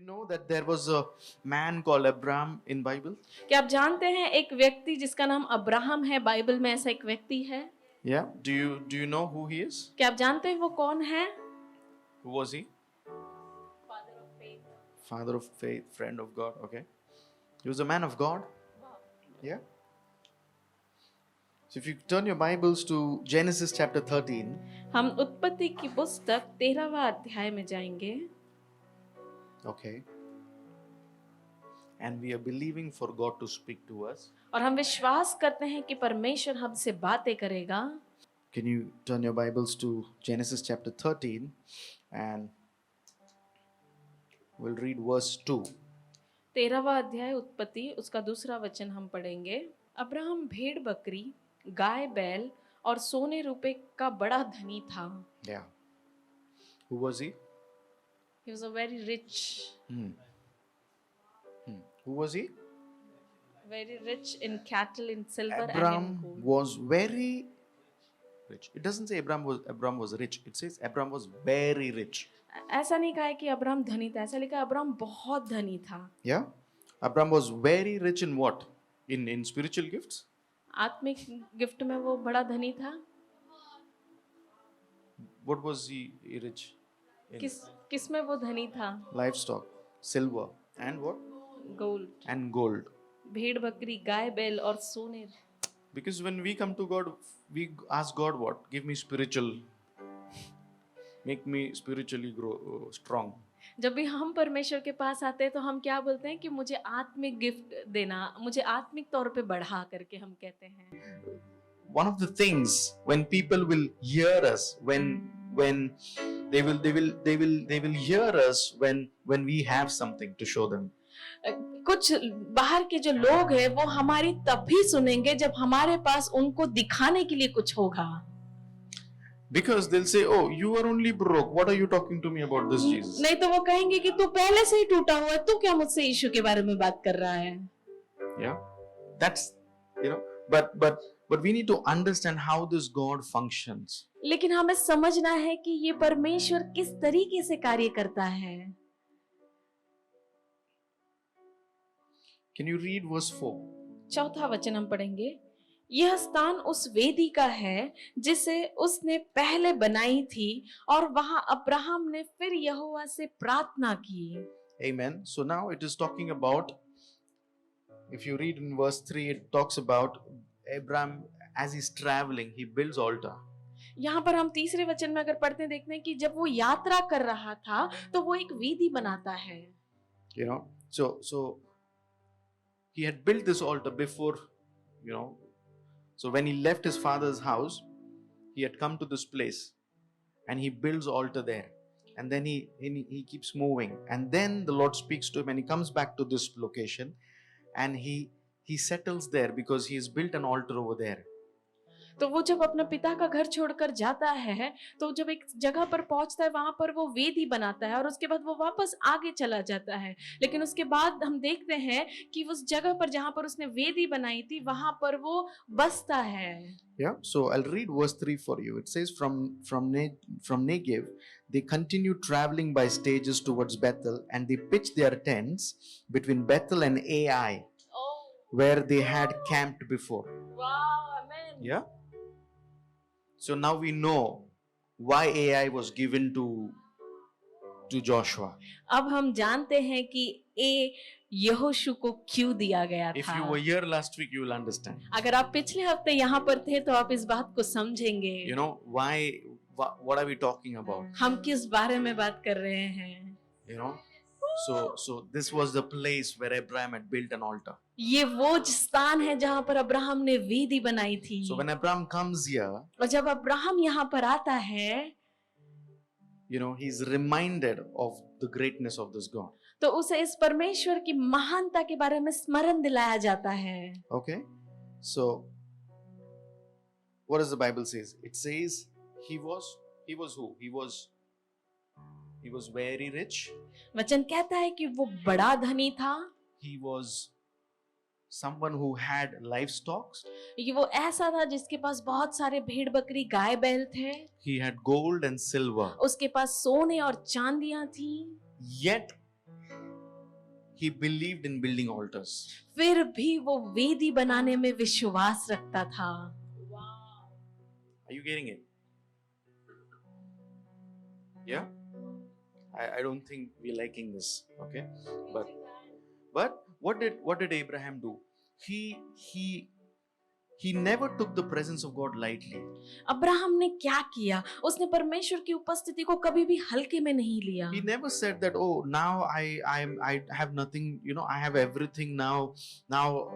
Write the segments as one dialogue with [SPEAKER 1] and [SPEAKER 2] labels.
[SPEAKER 1] know that there was a man called Abraham in Bible?
[SPEAKER 2] क्या आप जानते हैं एक व्यक्ति जिसका नाम अब्राहम है, बाइबल में ऐसा एक व्यक्ति है?
[SPEAKER 1] Yeah. Do you know who he is?
[SPEAKER 2] क्या आप जानते हैं वो कौन है?
[SPEAKER 1] Who was he? Father of faith, friend of God. Okay. He was a man of God. Yeah. So if you turn your Bibles to Genesis chapter 13,
[SPEAKER 2] हम उत्पत्ति की पुस्तक 13वां अध्याय में जाएंगे
[SPEAKER 1] okay. And we are believing for God to speak to us.
[SPEAKER 2] और हम विश्वास करते हैं कि परमेश्वर हमसे बातें करेगा।
[SPEAKER 1] Can you turn your Bibles to Genesis chapter 13 and we'll read verse 2.
[SPEAKER 2] 13वां अध्याय उत्पत्ति उसका दूसरा वचन हम पढ़ेंगे। अब्राहम भेड़ बकरी, गाय बैल और सोने रुपए का बड़ा धनी था।
[SPEAKER 1] Yeah. Who was he?
[SPEAKER 2] He was a very rich,
[SPEAKER 1] Who was he?
[SPEAKER 2] very rich in cattle, in silver and in
[SPEAKER 1] Abraham
[SPEAKER 2] gold.
[SPEAKER 1] was very rich. It doesn't say Abraham was rich. It says Abraham was very rich.
[SPEAKER 2] ऐसा नहीं कहा है कि Abraham धनी था, ऐसा लिखा है अब्राहम बहुत धनी था।
[SPEAKER 1] Yeah. Abraham was very rich in what? In spiritual gifts?
[SPEAKER 2] आत्मिक गिफ्ट में वो बड़ा धनी था।
[SPEAKER 1] What was he rich in?
[SPEAKER 2] किस में वो धनी था?
[SPEAKER 1] Livestock, silver, and what?
[SPEAKER 2] Gold,
[SPEAKER 1] And gold.
[SPEAKER 2] भेड़ बकरी, गाय बैल और सोने।
[SPEAKER 1] Because when we come to God, we ask God what? Give me spiritual, make me spiritually strong.
[SPEAKER 2] जब भी हम परमेश्वर के पास आते हैं तो हम क्या बोलते हैं कि मुझे आत्मिक गिफ्ट देना, मुझे आत्मिक तौर पे बढ़ा करके हम कहते हैं।
[SPEAKER 1] One of the things when people will hear us, when they will hear us when we have something to show them.
[SPEAKER 2] कुछ बाहर के जो लोग हैं वो हमारी तभी सुनेंगे जब हमारे पास उनको दिखाने के लिए कुछ होगा।
[SPEAKER 1] Because they'll say, "Oh, you are only broke. What are you talking to me about this Jesus?"
[SPEAKER 2] नहीं तो वो कहेंगे कि तू पहले से ही टूटा हुआ है, तू क्या मुझसे यीशु के बारे में बात कर रहा है?
[SPEAKER 1] Yeah, that's but we need to understand how this God functions.
[SPEAKER 2] लेकिन हमें समझना है कि ये परमेश्वर किस तरीके से कार्य करता है।
[SPEAKER 1] Can you read verse 4?
[SPEAKER 2] चौथा वचन हम पढ़ेंगे। यह स्थान उस वेदी का है जिसे उसने पहले बनाई थी और वहां अब्राहम ने फिर यहोवा से प्रार्थना की।
[SPEAKER 1] Amen. So now it is talking about, if you read in verse 3, it talks about Abraham as he's traveling, he builds altar.
[SPEAKER 2] यहाँ पर हम तीसरे वचन में अगर पढ़ते देखते हैं कि जब वो यात्रा कर रहा था तो वो एक वेदी बनाता है।
[SPEAKER 1] You know, so he had built this altar before, so when he left his father's house, he had come to this place and he builds altar there, and then he keeps moving, and then the Lord speaks to him and he comes back to this location and he settles there because he has built an altar over there.
[SPEAKER 2] तो वो जब अपने पिता का घर छोड़कर जाता है तो जब एक जगह पर पहुंचता है वहां पर वो वेदी बनाता है और उसके बाद वो वापस आगे चला जाता है। लेकिन उसके बाद हम देखते हैं कि उस जगह पर जहां पर उसने वेदी बनाई थी वहां पर वो बसता है।
[SPEAKER 1] Yeah, so I'll read verse 3 for you. It says from Negev they continued traveling by stages towards Bethel, and they pitched their tents between Bethel and Ai, where they had camped before.
[SPEAKER 2] Wow, amen.
[SPEAKER 1] Yeah. So now we know why Ai was given to Joshua.
[SPEAKER 2] अब हम जानते हैं कि यहोशू को क्यों दिया गया
[SPEAKER 1] If
[SPEAKER 2] था।
[SPEAKER 1] you were here last week, you will understand.
[SPEAKER 2] अगर आप पिछले हफ्ते यहाँ पर थे तो आप इस बात को समझेंगे।
[SPEAKER 1] You know what are we talking about?
[SPEAKER 2] हम किस बारे में बात कर रहे हैं?
[SPEAKER 1] You know, so this was the place where Abraham had built an altar.
[SPEAKER 2] ये वो स्थान है जहाँ पर अब्राहम ने वेदी बनाई थी।
[SPEAKER 1] So when Abraham comes here,
[SPEAKER 2] और जब अब्राहम यहाँ पर आता है,
[SPEAKER 1] he's reminded of the greatness of this God.
[SPEAKER 2] तो उसे इस परमेश्वर की महानता के बारे में स्मरण दिलाया जाता है।
[SPEAKER 1] Okay, so what does the Bible says? It says he was who? He was very rich.
[SPEAKER 2] वचन कहता है कि वो बड़ा धनी था।
[SPEAKER 1] He was someone who had livestock.
[SPEAKER 2] ये वो ऐसा था जिसके पास बहुत सारे भेड़ बकरी गाय बैल थे।
[SPEAKER 1] He had gold and silver.
[SPEAKER 2] उसके पास सोने और चांदियां थी।
[SPEAKER 1] Yet he believed in building altars.
[SPEAKER 2] फिर भी वो वेदी बनाने में विश्वास रखता था.
[SPEAKER 1] Are you getting it? Yeah? I don't think we're liking this. Okay? But what did Abraham do? He never took the presence of God lightly.
[SPEAKER 2] Abraham ने क्या किया? उसने परमेश्वर की उपस्थिति को कभी भी हल्के में नहीं लिया.
[SPEAKER 1] He never said that, oh, now I have nothing, I have everything now. Now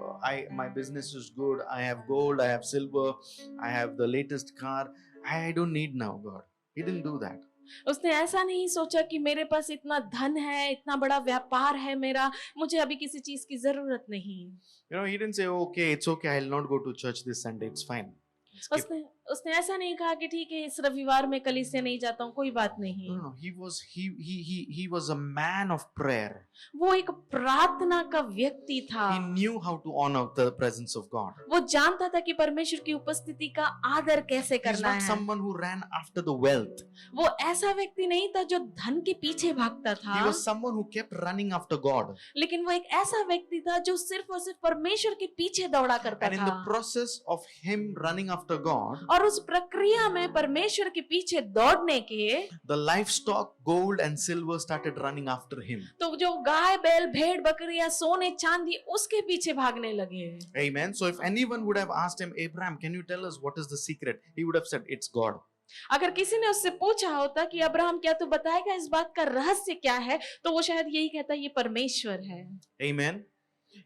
[SPEAKER 1] my business is good. I have gold, I have silver, I have the latest car. I don't need now, God. He didn't do that.
[SPEAKER 2] उसने ऐसा नहीं सोचा कि मेरे पास इतना धन है, इतना बड़ा व्यापार है मेरा, मुझे अभी किसी चीज की जरूरत नहीं.
[SPEAKER 1] He didn't say, okay, it's okay, I'll not go to church this Sunday, it's fine. Skip.
[SPEAKER 2] उसने ऐसा नहीं कहा कि ठीक है इस रविवार में कलीसिया नहीं जाता हूँ, कोई बात नहीं.
[SPEAKER 1] No, he was a man of prayer.
[SPEAKER 2] वो एक प्रार्थना का व्यक्ति था.
[SPEAKER 1] He knew how to honor the presence of God.
[SPEAKER 2] वो जानता था कि परमेश्वर की उपस्थिति का आदर कैसे
[SPEAKER 1] He's
[SPEAKER 2] करना
[SPEAKER 1] not
[SPEAKER 2] है.
[SPEAKER 1] someone who ran after the wealth.
[SPEAKER 2] वो ऐसा व्यक्ति नहीं था जो धन के पीछे भागता
[SPEAKER 1] He
[SPEAKER 2] था,
[SPEAKER 1] was someone who kept running after God.
[SPEAKER 2] लेकिन वो एक ऐसा व्यक्ति था जो सिर्फ और सिर्फ परमेश्वर के पीछे दौड़ा करता
[SPEAKER 1] And in the
[SPEAKER 2] था.
[SPEAKER 1] process of him running after God,
[SPEAKER 2] और उस प्रक्रिया में परमेश्वर के पीछे दौड़ने के
[SPEAKER 1] the livestock, gold and silver started running after him.
[SPEAKER 2] तो जो गाय बैल भेड़ बकरियां सोने चांदी उसके पीछे भागने लगे.
[SPEAKER 1] Amen. So if anyone would have asked him, Abraham, can you tell us what is the secret? He would have said, it's God.
[SPEAKER 2] अगर किसी ने उससे पूछा होता कि अब्राहम क्या तू बताएगा इस बात का रहस्य क्या है, तो वो शायद यही कहता ये परमेश्वर है.
[SPEAKER 1] Amen.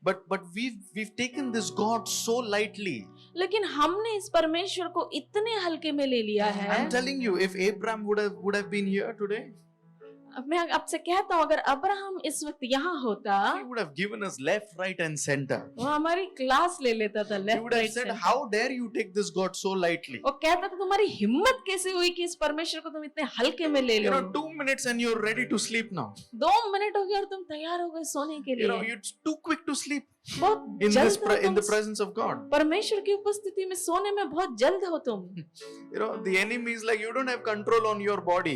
[SPEAKER 1] But we've taken this God so lightly.
[SPEAKER 2] लेकिन हमने इस परमेश्वर को इतने हल्के में ले लिया है.
[SPEAKER 1] I'm telling you, if Abraham would have been here today,
[SPEAKER 2] अब मैं आपसे कहता हूँ अगर अब्राहम इस वक्त यहाँ होता,
[SPEAKER 1] he would have given us left, right and center.
[SPEAKER 2] वो हमारी क्लास ले लेता था.
[SPEAKER 1] He
[SPEAKER 2] left
[SPEAKER 1] would have
[SPEAKER 2] right
[SPEAKER 1] said,
[SPEAKER 2] centre.
[SPEAKER 1] how dare you take this God so lightly?
[SPEAKER 2] वो कहता था तुम्हारी हिम्मत कैसे हुई कि इस परमेश्वर को तुम इतने हल्के में ले लो.
[SPEAKER 1] 2 minutes and you're ready to sleep now.
[SPEAKER 2] 2 minute हो गए और तुम तैयार हो गए सोने के लिए.
[SPEAKER 1] You're too quick to sleep
[SPEAKER 2] बहुत
[SPEAKER 1] in
[SPEAKER 2] जल्द हो
[SPEAKER 1] in the
[SPEAKER 2] तुम
[SPEAKER 1] presence of God.
[SPEAKER 2] परमेश्वर की उपस्थिति में सोने में बहुत जल्द हो तुम.
[SPEAKER 1] The enemy is like, you don't have control on your body.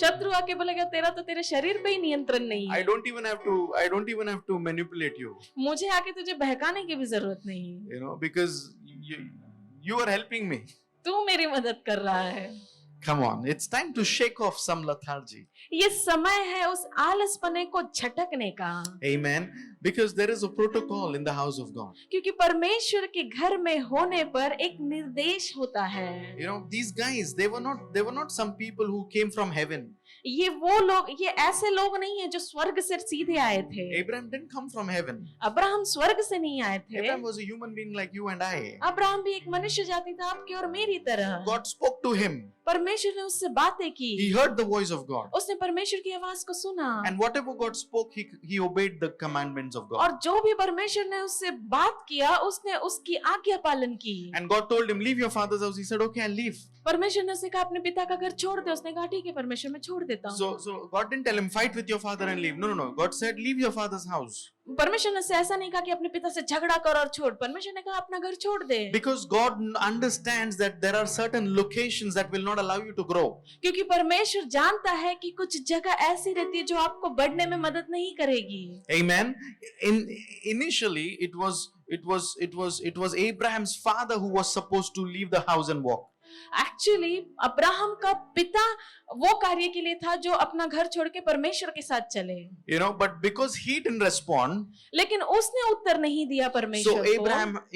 [SPEAKER 2] शत्रु आके बोलेगा तेरा तो तेरे शरीर पे ही नियंत्रण नहीं
[SPEAKER 1] I
[SPEAKER 2] है.
[SPEAKER 1] don't even have to manipulate you.
[SPEAKER 2] मुझे आके तुझे बहकाने की भी जरूरत नहीं.
[SPEAKER 1] Because you are helping me.
[SPEAKER 2] तू मेरी मदद कर रहा है.
[SPEAKER 1] Come on, it's time to shake off some lethargy.
[SPEAKER 2] ये समय है उस आलसपने को झटकने का.
[SPEAKER 1] Amen. Because there is a protocol in the house of God.
[SPEAKER 2] क्योंकि परमेश्वर के घर में होने पर एक निर्देश होता है.
[SPEAKER 1] These guys, they were not some people who came from heaven.
[SPEAKER 2] ये वो लोग, ये ऐसे लोग नहीं है जो स्वर्ग से सीधे आए थे.
[SPEAKER 1] Abraham didn't come from heaven.
[SPEAKER 2] Abraham स्वर्ग से नहीं आए थे.
[SPEAKER 1] Abraham was a human being like you and I.
[SPEAKER 2] Abraham भी एक मनुष्य जाति था आपकी और मेरी तरह.
[SPEAKER 1] God spoke to him.
[SPEAKER 2] परमेश्वर ने उससे बातें की.
[SPEAKER 1] He heard the voice of God.
[SPEAKER 2] उसने परमेश्वर की आवाज को सुना.
[SPEAKER 1] And whatever God spoke, he obeyed the commandments of God.
[SPEAKER 2] और जो भी परमेश्वर ने उससे बात किया उसने उसकी आज्ञा पालन की.
[SPEAKER 1] And God told him, leave your father's house. He said, okay, I'll leave.
[SPEAKER 2] परमेश्वर ने उससे कहा अपने पिता का घर छोड़ दे. उसने कहा ठीक है परमेश्वर मैं छोड़ देता हूँ.
[SPEAKER 1] So God didn't tell him, fight with your father and leave. No. God said, leave your father's house.
[SPEAKER 2] परमेश्वर ने उससे ऐसा नहीं कहा कि अपने पिता से झगड़ा कर और छोड़. परमेश्वर ने कहा अपना घर छोड़ दे.
[SPEAKER 1] Because God understands that there are certain locations that will not allow you to grow.
[SPEAKER 2] क्योंकि परमेश्वर जानता है कि कुछ जगह ऐसी रहती है जो आपको बढ़ने में मदद नहीं करेगी.
[SPEAKER 1] Amen. Initially, it was Abraham's father who was supposed to leave the house and walk.
[SPEAKER 2] Actually Abraham का पिता वो कार्य के लिए था जो अपना घर छोड़ के परमेश्वर के साथ चले.
[SPEAKER 1] But because he didn't respond,
[SPEAKER 2] लेकिन उसने उत्तर नहीं दिया परमेश्वर
[SPEAKER 1] so
[SPEAKER 2] को.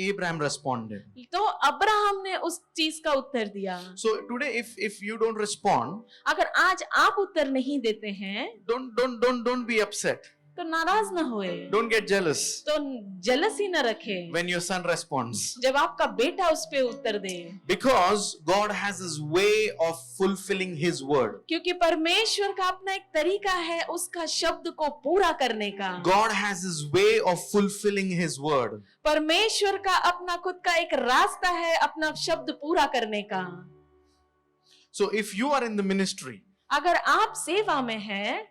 [SPEAKER 1] Abraham responded.
[SPEAKER 2] तो अब्राहम ने उस चीज का उत्तर दिया.
[SPEAKER 1] So today, if you don't respond,
[SPEAKER 2] अगर आज आप उत्तर नहीं देते हैं,
[SPEAKER 1] don't be upset.
[SPEAKER 2] तो नाराज ना होए.
[SPEAKER 1] Don't get jealous
[SPEAKER 2] तो जलसी न रखे
[SPEAKER 1] when your son responds.
[SPEAKER 2] जब आपका बेटा उस पे उत्तर दे.
[SPEAKER 1] Because God has his way of fulfilling his word.
[SPEAKER 2] क्योंकि परमेश्वर का अपना एक तरीका है उसका शब्द को पूरा करने का.
[SPEAKER 1] God has his way of fulfilling his word.
[SPEAKER 2] परमेश्वर का अपना खुद का एक रास्ता है अपना शब्द पूरा करने का.
[SPEAKER 1] So if you are in the ministry,
[SPEAKER 2] अगर आप सेवा में हैं,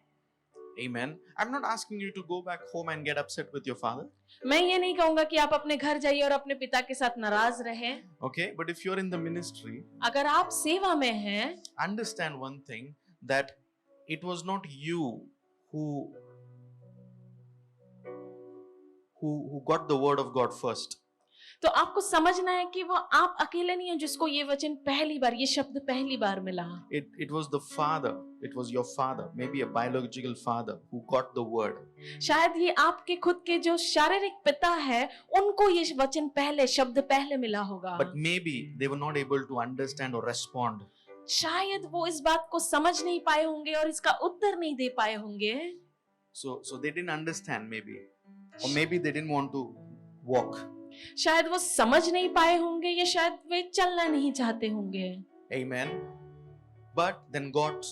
[SPEAKER 1] amen, I'm not asking you to go back home and get upset with your father.
[SPEAKER 2] मैं ये नहीं कहूंगा कि आप अपने घर जाइए और अपने पिता के साथ नाराज रहें.
[SPEAKER 1] Okay, but if you're in the ministry,
[SPEAKER 2] अगर आप सेवा में हैं,
[SPEAKER 1] understand one thing, that it was not you who who got the word of God first.
[SPEAKER 2] तो आपको समझना है कि वो आप अकेले नहीं हैं जिसको ये वचन पहली बार, ये शब्द पहली बार मिला।
[SPEAKER 1] It was the father, it was your father, maybe a biological father who got the word.
[SPEAKER 2] शायद ये आपके खुद के जो शारीरिक पिता है उनको ये वचन पहले, शब्द पहले मिला होगा।
[SPEAKER 1] But maybe they were not able to understand or respond.
[SPEAKER 2] शायद वो इस बात को समझ नहीं पाए होंगे और इसका उत्तर नहीं दे पाए होंगे।
[SPEAKER 1] So they didn't understand maybe. Or maybe they didn't want to walk.
[SPEAKER 2] शायद वो समझ नहीं पाए होंगे या शायद वे चलना नहीं चाहते होंगे।
[SPEAKER 1] Amen. But then God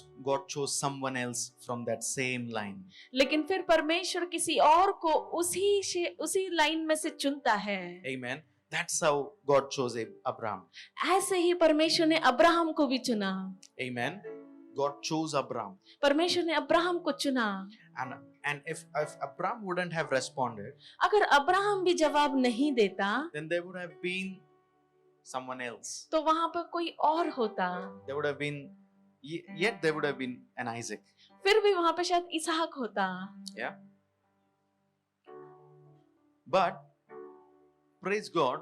[SPEAKER 1] chose someone else from that same line.
[SPEAKER 2] लेकिन फिर परमेश्वर किसी और को उसी लाइन में से चुनता है।
[SPEAKER 1] Amen. That's how God chose Abraham.
[SPEAKER 2] ऐसे ही परमेश्वर ने अब्राहम को भी चुना।
[SPEAKER 1] Amen. God chose Abraham.
[SPEAKER 2] परमेश्वर ने अब्राहम को चुना।
[SPEAKER 1] And if Abraham wouldn't have responded,
[SPEAKER 2] अगर अब्राहम भी जवाब नहीं देता,
[SPEAKER 1] then there would have been someone else.
[SPEAKER 2] तो वहां पर कोई और होता।
[SPEAKER 1] There would have been, yet there would have been an Isaac.
[SPEAKER 2] फिर भी वहां पर शायद इसहाक होता।
[SPEAKER 1] Yeah. But praise God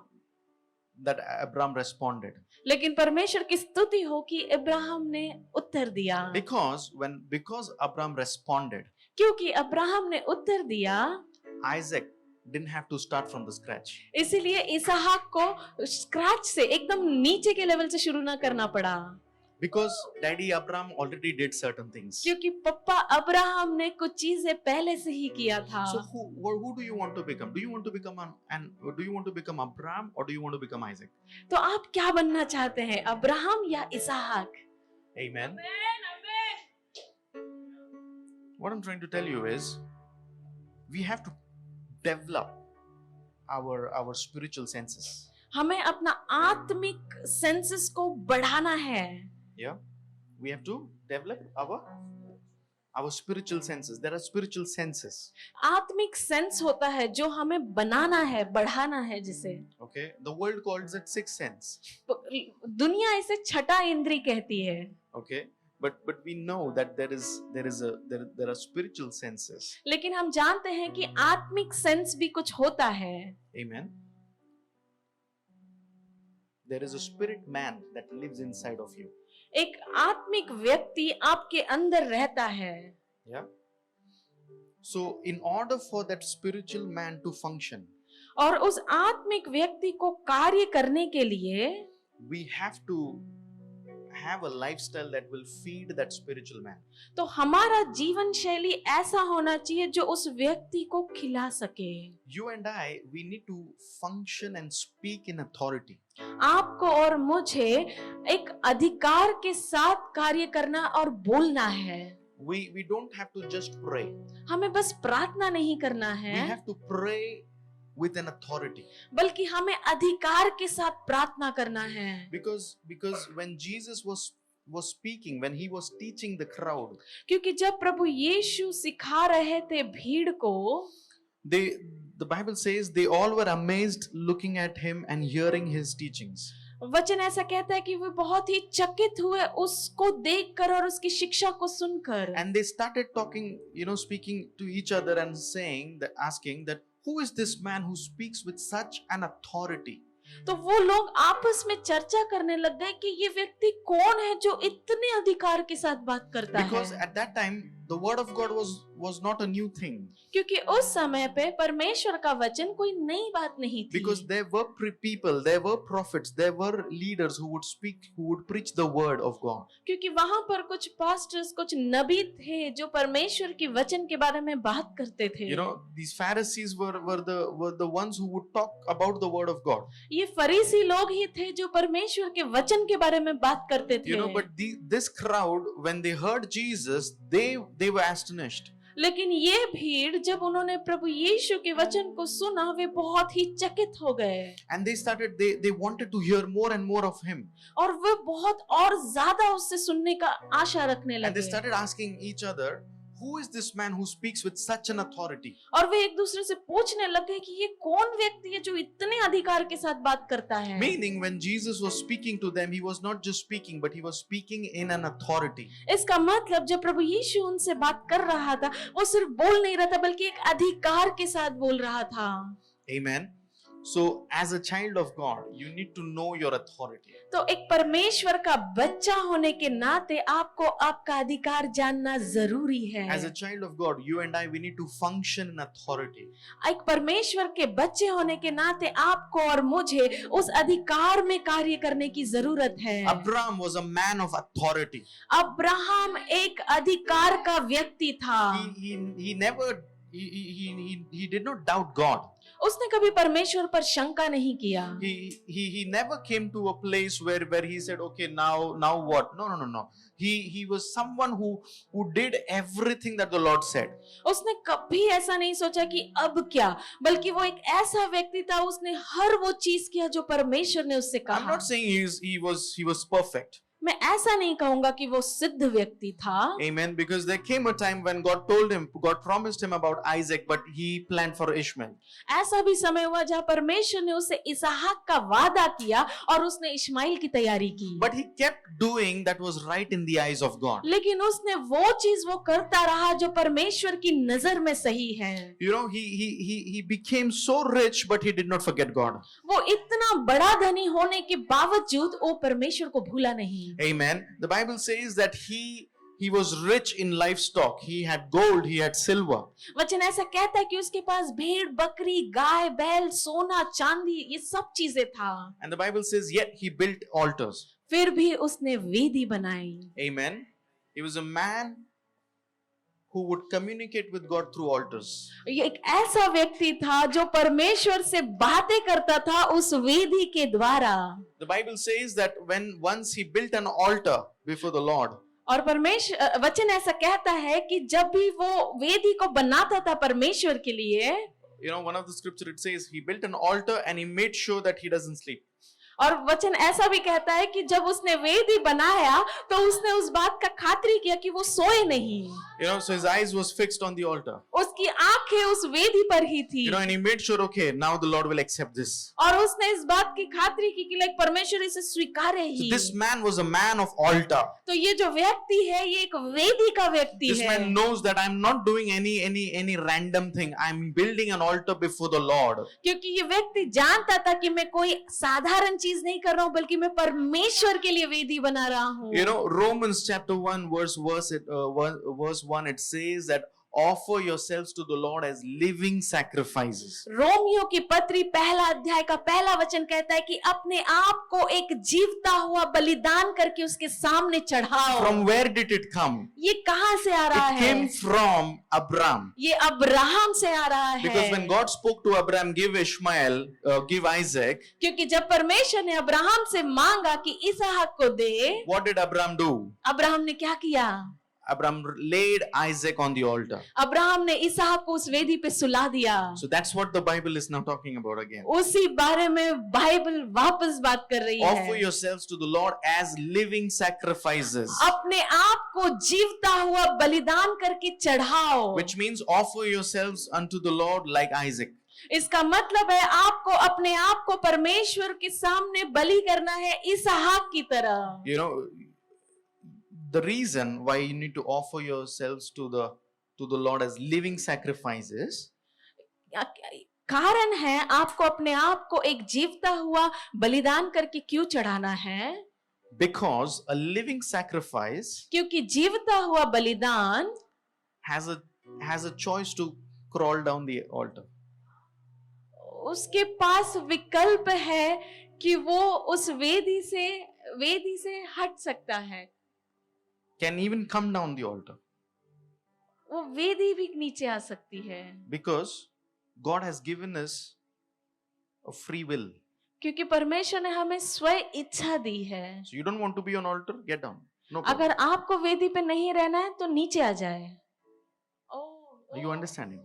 [SPEAKER 1] that Abraham responded.
[SPEAKER 2] लेकिन परमेश्वर की स्तुति हो कि अब्राहम ने उत्तर दिया।
[SPEAKER 1] Because Abraham responded,
[SPEAKER 2] क्योंकि अब्राहम ने उत्तर दिया,
[SPEAKER 1] Isaac didn't have to start from the scratch.
[SPEAKER 2] इसीलिए इसहाक को स्क्रैच से, एकदम नीचे के लेवल से शुरू ना करना पड़ा।
[SPEAKER 1] Because Daddy Abraham already did certain things.
[SPEAKER 2] क्योंकि पप्पा अब्राहम ने कुछ चीजें पहले से ही किया था।
[SPEAKER 1] So who do you want to become? Do you want to become Abraham or do you want to become Isaac?
[SPEAKER 2] तो आप क्या बनना चाहते हैं, अब्राहम या इसहाक?
[SPEAKER 1] Amen. What I'm trying to tell you is, we have to develop our spiritual senses.
[SPEAKER 2] हमें अपना आत्मिक सेंसेस को बढ़ाना है।
[SPEAKER 1] Yeah, we have to develop our spiritual senses. There are spiritual senses.
[SPEAKER 2] आत्मिक सेंस होता है जो हमें बनाना है, बढ़ाना है जिसे।
[SPEAKER 1] Okay, the world calls it sixth sense.
[SPEAKER 2] दुनिया इसे छठा इंद्री कहती है।
[SPEAKER 1] Okay, but we know that there are spiritual senses.
[SPEAKER 2] लेकिन हम जानते हैं कि आत्मिक सेंस भी कुछ होता है।
[SPEAKER 1] Amen. There is a spirit man that lives inside of you.
[SPEAKER 2] एक आत्मिक व्यक्ति आपके अंदर रहता है।
[SPEAKER 1] Yeah. So in order for that spiritual man to function,
[SPEAKER 2] और उस आत्मिक व्यक्ति को कार्य करने के लिए
[SPEAKER 1] we have to have a lifestyle that will feed that spiritual man.
[SPEAKER 2] तो हमारा जीवन शैली ऐसा होना चाहिए जो उस व्यक्ति को खिला सके।
[SPEAKER 1] You and I, we need to function and speak in authority.
[SPEAKER 2] आपको और मुझे एक अधिकार के साथ कार्य करना और बोलना है।
[SPEAKER 1] We don't have to just pray.
[SPEAKER 2] हमें बस प्रार्थना नहीं करना
[SPEAKER 1] We
[SPEAKER 2] है,
[SPEAKER 1] have to pray with an authority.
[SPEAKER 2] बल्कि हमें अधिकार के साथ प्रार्थना करना है।
[SPEAKER 1] Because when Jesus was speaking, when he was teaching the crowd,
[SPEAKER 2] क्योंकि जब प्रभु यीशु सिखा रहे थे भीड़ को,
[SPEAKER 1] the Bible says they all were amazed looking at him and hearing his teachings.
[SPEAKER 2] वचन ऐसा कहता है कि वे बहुत ही चकित हुए उसको देखकर और उसकी शिक्षा को सुनकर।
[SPEAKER 1] And they started talking, speaking to each other and asking that, who is this man who speaks with such an authority?
[SPEAKER 2] तो वो लोग आपस में चर्चा करने लग गए कि ये व्यक्ति कौन है जो इतने अधिकार के साथ बात करता है।
[SPEAKER 1] Because at that time the word of God was not a new thing.
[SPEAKER 2] क्योंकि उस समय पे परमेश्वर का वचन कोई नई बात नहीं थी।
[SPEAKER 1] Because there were people, there were prophets, there were leaders who would speak, who would preach the word of God.
[SPEAKER 2] क्योंकि वहां पर कुछ पास्टर्स, कुछ नबी थे जो परमेश्वर के वचन के बारे में बात करते थे।
[SPEAKER 1] These Pharisees were the ones who would talk about the word of God.
[SPEAKER 2] ये फरीसी लोग ही थे जो परमेश्वर के वचन के बारे में बात करते थे।
[SPEAKER 1] But this crowd, when they heard Jesus, they were astonished.
[SPEAKER 2] लेकिन ये भीड़ जब उन्होंने प्रभु यीशु के वचन को सुना, वे बहुत ही चकित हो गए।
[SPEAKER 1] And they wanted to hear more and more of him.
[SPEAKER 2] और वे बहुत और ज्यादा उससे सुनने का आशा रखने
[SPEAKER 1] And they
[SPEAKER 2] लगे।
[SPEAKER 1] started asking each other, who is this man who speaks with such an authority?
[SPEAKER 2] और वे एक दूसरे से पूछने लगे कि ये कौन व्यक्ति है जो इतने अधिकार के साथ बात करता है।
[SPEAKER 1] Meaning, when Jesus was speaking to them, he was not just speaking, but he was speaking in an authority.
[SPEAKER 2] इसका मतलब जब प्रभु यीशु उनसे बात कर रहा था, वो सिर्फ बोल नहीं रहा था बल्कि एक अधिकार के साथ बोल रहा था।
[SPEAKER 1] Amen. So, as a child of God, you need to know your authority.
[SPEAKER 2] तो एक परमेश्वर का बच्चा होने के नाते आपको आपका अधिकार जानना जरूरी है।
[SPEAKER 1] As a child of God, you and I, we need to function in authority.
[SPEAKER 2] एक परमेश्वर के बच्चे होने के नाते आपको और मुझे उस अधिकार में कार्य करने की जरूरत है।
[SPEAKER 1] Abraham was a man of authority.
[SPEAKER 2] Abraham एक अधिकार का व्यक्ति था।
[SPEAKER 1] He never, he did not doubt God.
[SPEAKER 2] उसने कभी परमेश्वर पर शंका नहीं किया।
[SPEAKER 1] He never came to a place where he said, okay, now what? No. He was someone who did everything that the Lord said.
[SPEAKER 2] उसने कभी ऐसा नहीं सोचा कि अब क्या, बल्कि वो एक ऐसा व्यक्ति था, उसने हर वो चीज किया जो परमेश्वर ने उससे
[SPEAKER 1] I'm
[SPEAKER 2] कहा।
[SPEAKER 1] not saying he was perfect.
[SPEAKER 2] मैं ऐसा नहीं कहूंगा कि वो सिद्ध व्यक्ति था।
[SPEAKER 1] Amen. Because there came a time when God promised him about Isaac, but he planned for Ishmael.
[SPEAKER 2] ऐसा भी समय हुआ जहाँ परमेश्वर ने उसे इसहाक का वादा किया और उसने इश्माइल की तैयारी की।
[SPEAKER 1] But he kept doing that was right in the eyes of God.
[SPEAKER 2] लेकिन उसने वो चीज वो करता रहा जो परमेश्वर की नजर में सही है।
[SPEAKER 1] You know, he became so rich, but he did not forget God.
[SPEAKER 2] वो इतना बड़ा धनी होने के बावजूद वो परमेश्वर को भूला नहीं।
[SPEAKER 1] Amen. The Bible says that he was rich in livestock. He had gold, he had silver.
[SPEAKER 2] वचन ऐसा कहता है कि उसके पास भेड़, बकरी, गाय, बैल, सोना, चांदी, ये सब चीजें था।
[SPEAKER 1] And the Bible says, yet he built altars.
[SPEAKER 2] फिर भी उसने वेदी बनाई।
[SPEAKER 1] Amen. He was a man who would communicate with God through altars.
[SPEAKER 2] ये एक ऐसा व्यक्ति था जो परमेश्वर से बातें करता था उस वेदी के द्वारा।
[SPEAKER 1] The Bible says that once he built an altar before the Lord.
[SPEAKER 2] और परमेश्वर वचन ऐसा कहता है कि जब भी वो वेदी को बनाता था परमेश्वर के लिए,
[SPEAKER 1] You know, one of the scripture it says he built an altar and he made sure that he doesn't sleep.
[SPEAKER 2] और वचन ऐसा भी कहता है कि जब उसने वेदी बनाया तो उसने उस बात का खातिरी किया कि वो सोए नहीं।
[SPEAKER 1] You know, so his eyes was fixed on the altar.
[SPEAKER 2] उसकी आंखें उस वेदी पर ही थी।
[SPEAKER 1] You know, and he made sure, okay, now the Lord will accept this.
[SPEAKER 2] और उसने इस बात की खातिरी की कि लाइक परमेश्वर इसे स्वीकारे
[SPEAKER 1] So
[SPEAKER 2] he.
[SPEAKER 1] this man was a man of altar.
[SPEAKER 2] तो ये जो व्यक्ति है ये एक वेदी का व्यक्ति
[SPEAKER 1] This
[SPEAKER 2] है।
[SPEAKER 1] man knows that I'm not doing any random thing. I'm building an altar before the Lord.
[SPEAKER 2] क्योंकि ये व्यक्ति जानता था कि मैं कोई साधारण चीज नहीं कर रहा हूँ बल्कि मैं परमेश्वर के लिए वेदी बना रहा हूँ।
[SPEAKER 1] You know, Romans chapter 1 verse 1 it says that offer yourselves to the Lord as living sacrifices.
[SPEAKER 2] Romeo की पत्री पहला अध्याय का पहला वचन कहता है कि अपने आप को एक जीवता हुआ बलिदान करके उसके सामने चढ़ाओ।
[SPEAKER 1] From where did it come?
[SPEAKER 2] ये कहाँ से आ रहा
[SPEAKER 1] It
[SPEAKER 2] है?
[SPEAKER 1] came from Abraham.
[SPEAKER 2] ये अब्राहम से आ रहा है।
[SPEAKER 1] Because when God spoke to Abraham, give Ishmael, give Isaac.
[SPEAKER 2] क्योंकि जब परमेश्वर ने अब्राहम से मांगा कि इसहाक को दे,
[SPEAKER 1] What did Abraham do?
[SPEAKER 2] Abraham ने क्या किया?
[SPEAKER 1] Abraham laid Isaac on the altar.
[SPEAKER 2] Abraham ने इसहाक को उस वेदी पे सुला दिया।
[SPEAKER 1] So that's what the Bible is now talking about again.
[SPEAKER 2] उसी बारे में बाइबल वापस बात कर रही
[SPEAKER 1] Offer
[SPEAKER 2] है।
[SPEAKER 1] yourselves to the Lord as living sacrifices.
[SPEAKER 2] अपने आप को जीवता हुआ बलिदान करके चढ़ाओ।
[SPEAKER 1] Which means offer yourselves unto the Lord like Isaac.
[SPEAKER 2] इसका मतलब है आपको अपने आप को परमेश्वर के सामने बलि करना है इसहाक की तरह।
[SPEAKER 1] You know, the reason why you need to offer yourselves to the Lord as living sacrifices
[SPEAKER 2] कारण है आपको अपने आप को एक जीवता हुआ बलिदान करके क्यों चढ़ाना है?
[SPEAKER 1] because a living sacrifice
[SPEAKER 2] क्योंकि जीवता हुआ बलिदान
[SPEAKER 1] has a choice to crawl down the altar.
[SPEAKER 2] उसके पास विकल्प है कि वो उस वेदी से हट सकता है।
[SPEAKER 1] Can even come down the altar.
[SPEAKER 2] वो वेदी भी नीचे आ सकती है।
[SPEAKER 1] Because God has given us a free will.
[SPEAKER 2] क्योंकि परमेश्वर ने हमें स्व इच्छा दी है।
[SPEAKER 1] So you don't want to be on altar, get down. No problem.
[SPEAKER 2] अगर आपको वेदी पे नहीं रहना है तो नीचे आ जाए।
[SPEAKER 1] Are you understanding?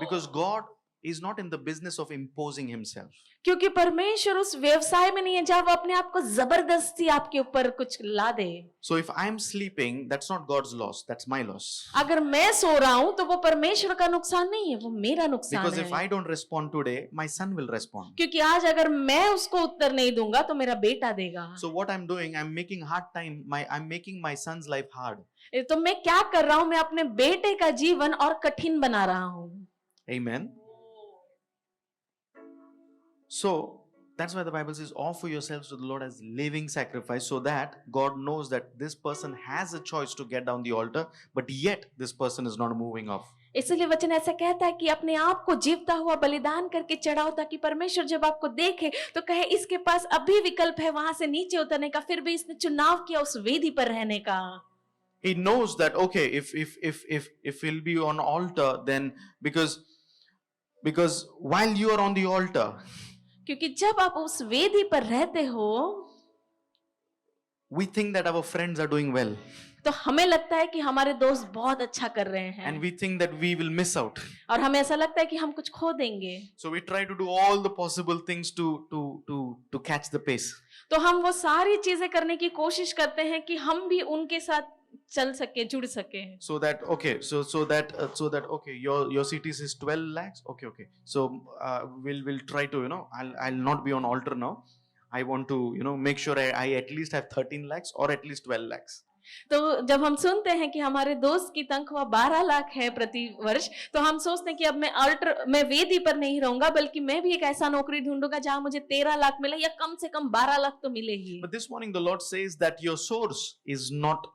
[SPEAKER 1] Because God He's not in the business of imposing himself.
[SPEAKER 2] क्योंकि परमेश्वर उस व्यवसाय में नहीं है जहाँ वो अपने आप को जबरदस्ती आपके ऊपर कुछ ला दे।
[SPEAKER 1] So if I'm sleeping, that's not God's loss, that's my loss.
[SPEAKER 2] अगर मैं सो रहा हूँ तो वो परमेश्वर का नुकसान नहीं है, वो मेरा नुकसान
[SPEAKER 1] Because
[SPEAKER 2] है।
[SPEAKER 1] if I don't respond today, my son will respond.
[SPEAKER 2] क्योंकि आज अगर मैं उसको उत्तर नहीं दूंगा तो मेरा बेटा देगा।
[SPEAKER 1] So what I'm doing, I'm making my son's life hard.
[SPEAKER 2] तो मैं क्या कर रहा हूँ, मैं अपने बेटे का जीवन और कठिन बना रहा हूँ।
[SPEAKER 1] Amen. So that's why the Bible says, offer yourselves to the Lord as living sacrifice, so that God knows that this person has a choice to get down the altar, but yet this person is not moving off.
[SPEAKER 2] इसलिए वचन ऐसा कहता है कि अपने आप को जीवता हुआ बलिदान करके चढ़ाओ, ताकि परमेश्वर जब आपको देखे तो कहे इसके पास अभी विकल्प है वहां से नीचे उतरने का, फिर भी इसने चुनाव किया उस वेदी पर रहने का।
[SPEAKER 1] He knows that, okay, if he'll be on altar, then because while you are on the altar,
[SPEAKER 2] क्योंकि जब आप उस वेदी पर रहते हो
[SPEAKER 1] we think that our friends are doing well,
[SPEAKER 2] तो हमें लगता है कि हमारे दोस्त बहुत अच्छा कर रहे हैं,
[SPEAKER 1] and we think that we will miss out.
[SPEAKER 2] और हमें ऐसा लगता है कि हम कुछ खो देंगे।
[SPEAKER 1] So we try to do all the possible things to catch the pace.
[SPEAKER 2] तो हम वो सारी चीजें करने की कोशिश करते हैं कि हम भी उनके साथ चल सके, जुड़ सके।
[SPEAKER 1] So that okay, your CTC is 12 lakhs. Okay. So we'll try to, I'll not be on altar now. I want to, make sure I at least have 13 lakhs or at least 12 lakhs.
[SPEAKER 2] तो जब हम सुनते हैं कि हमारे दोस्त की तनख्वाह 12 लाख है प्रति वर्ष, तो हम सोचते हैं कि अब मैं वेदी पर नहीं रहूंगा, बल्कि मैं भी एक ऐसा नौकरी ढूंढूंगा जहां मुझे 13 लाख मिले, या कम से कम 12 लाख तो मिले ही।
[SPEAKER 1] But this morning the Lord says that your source is not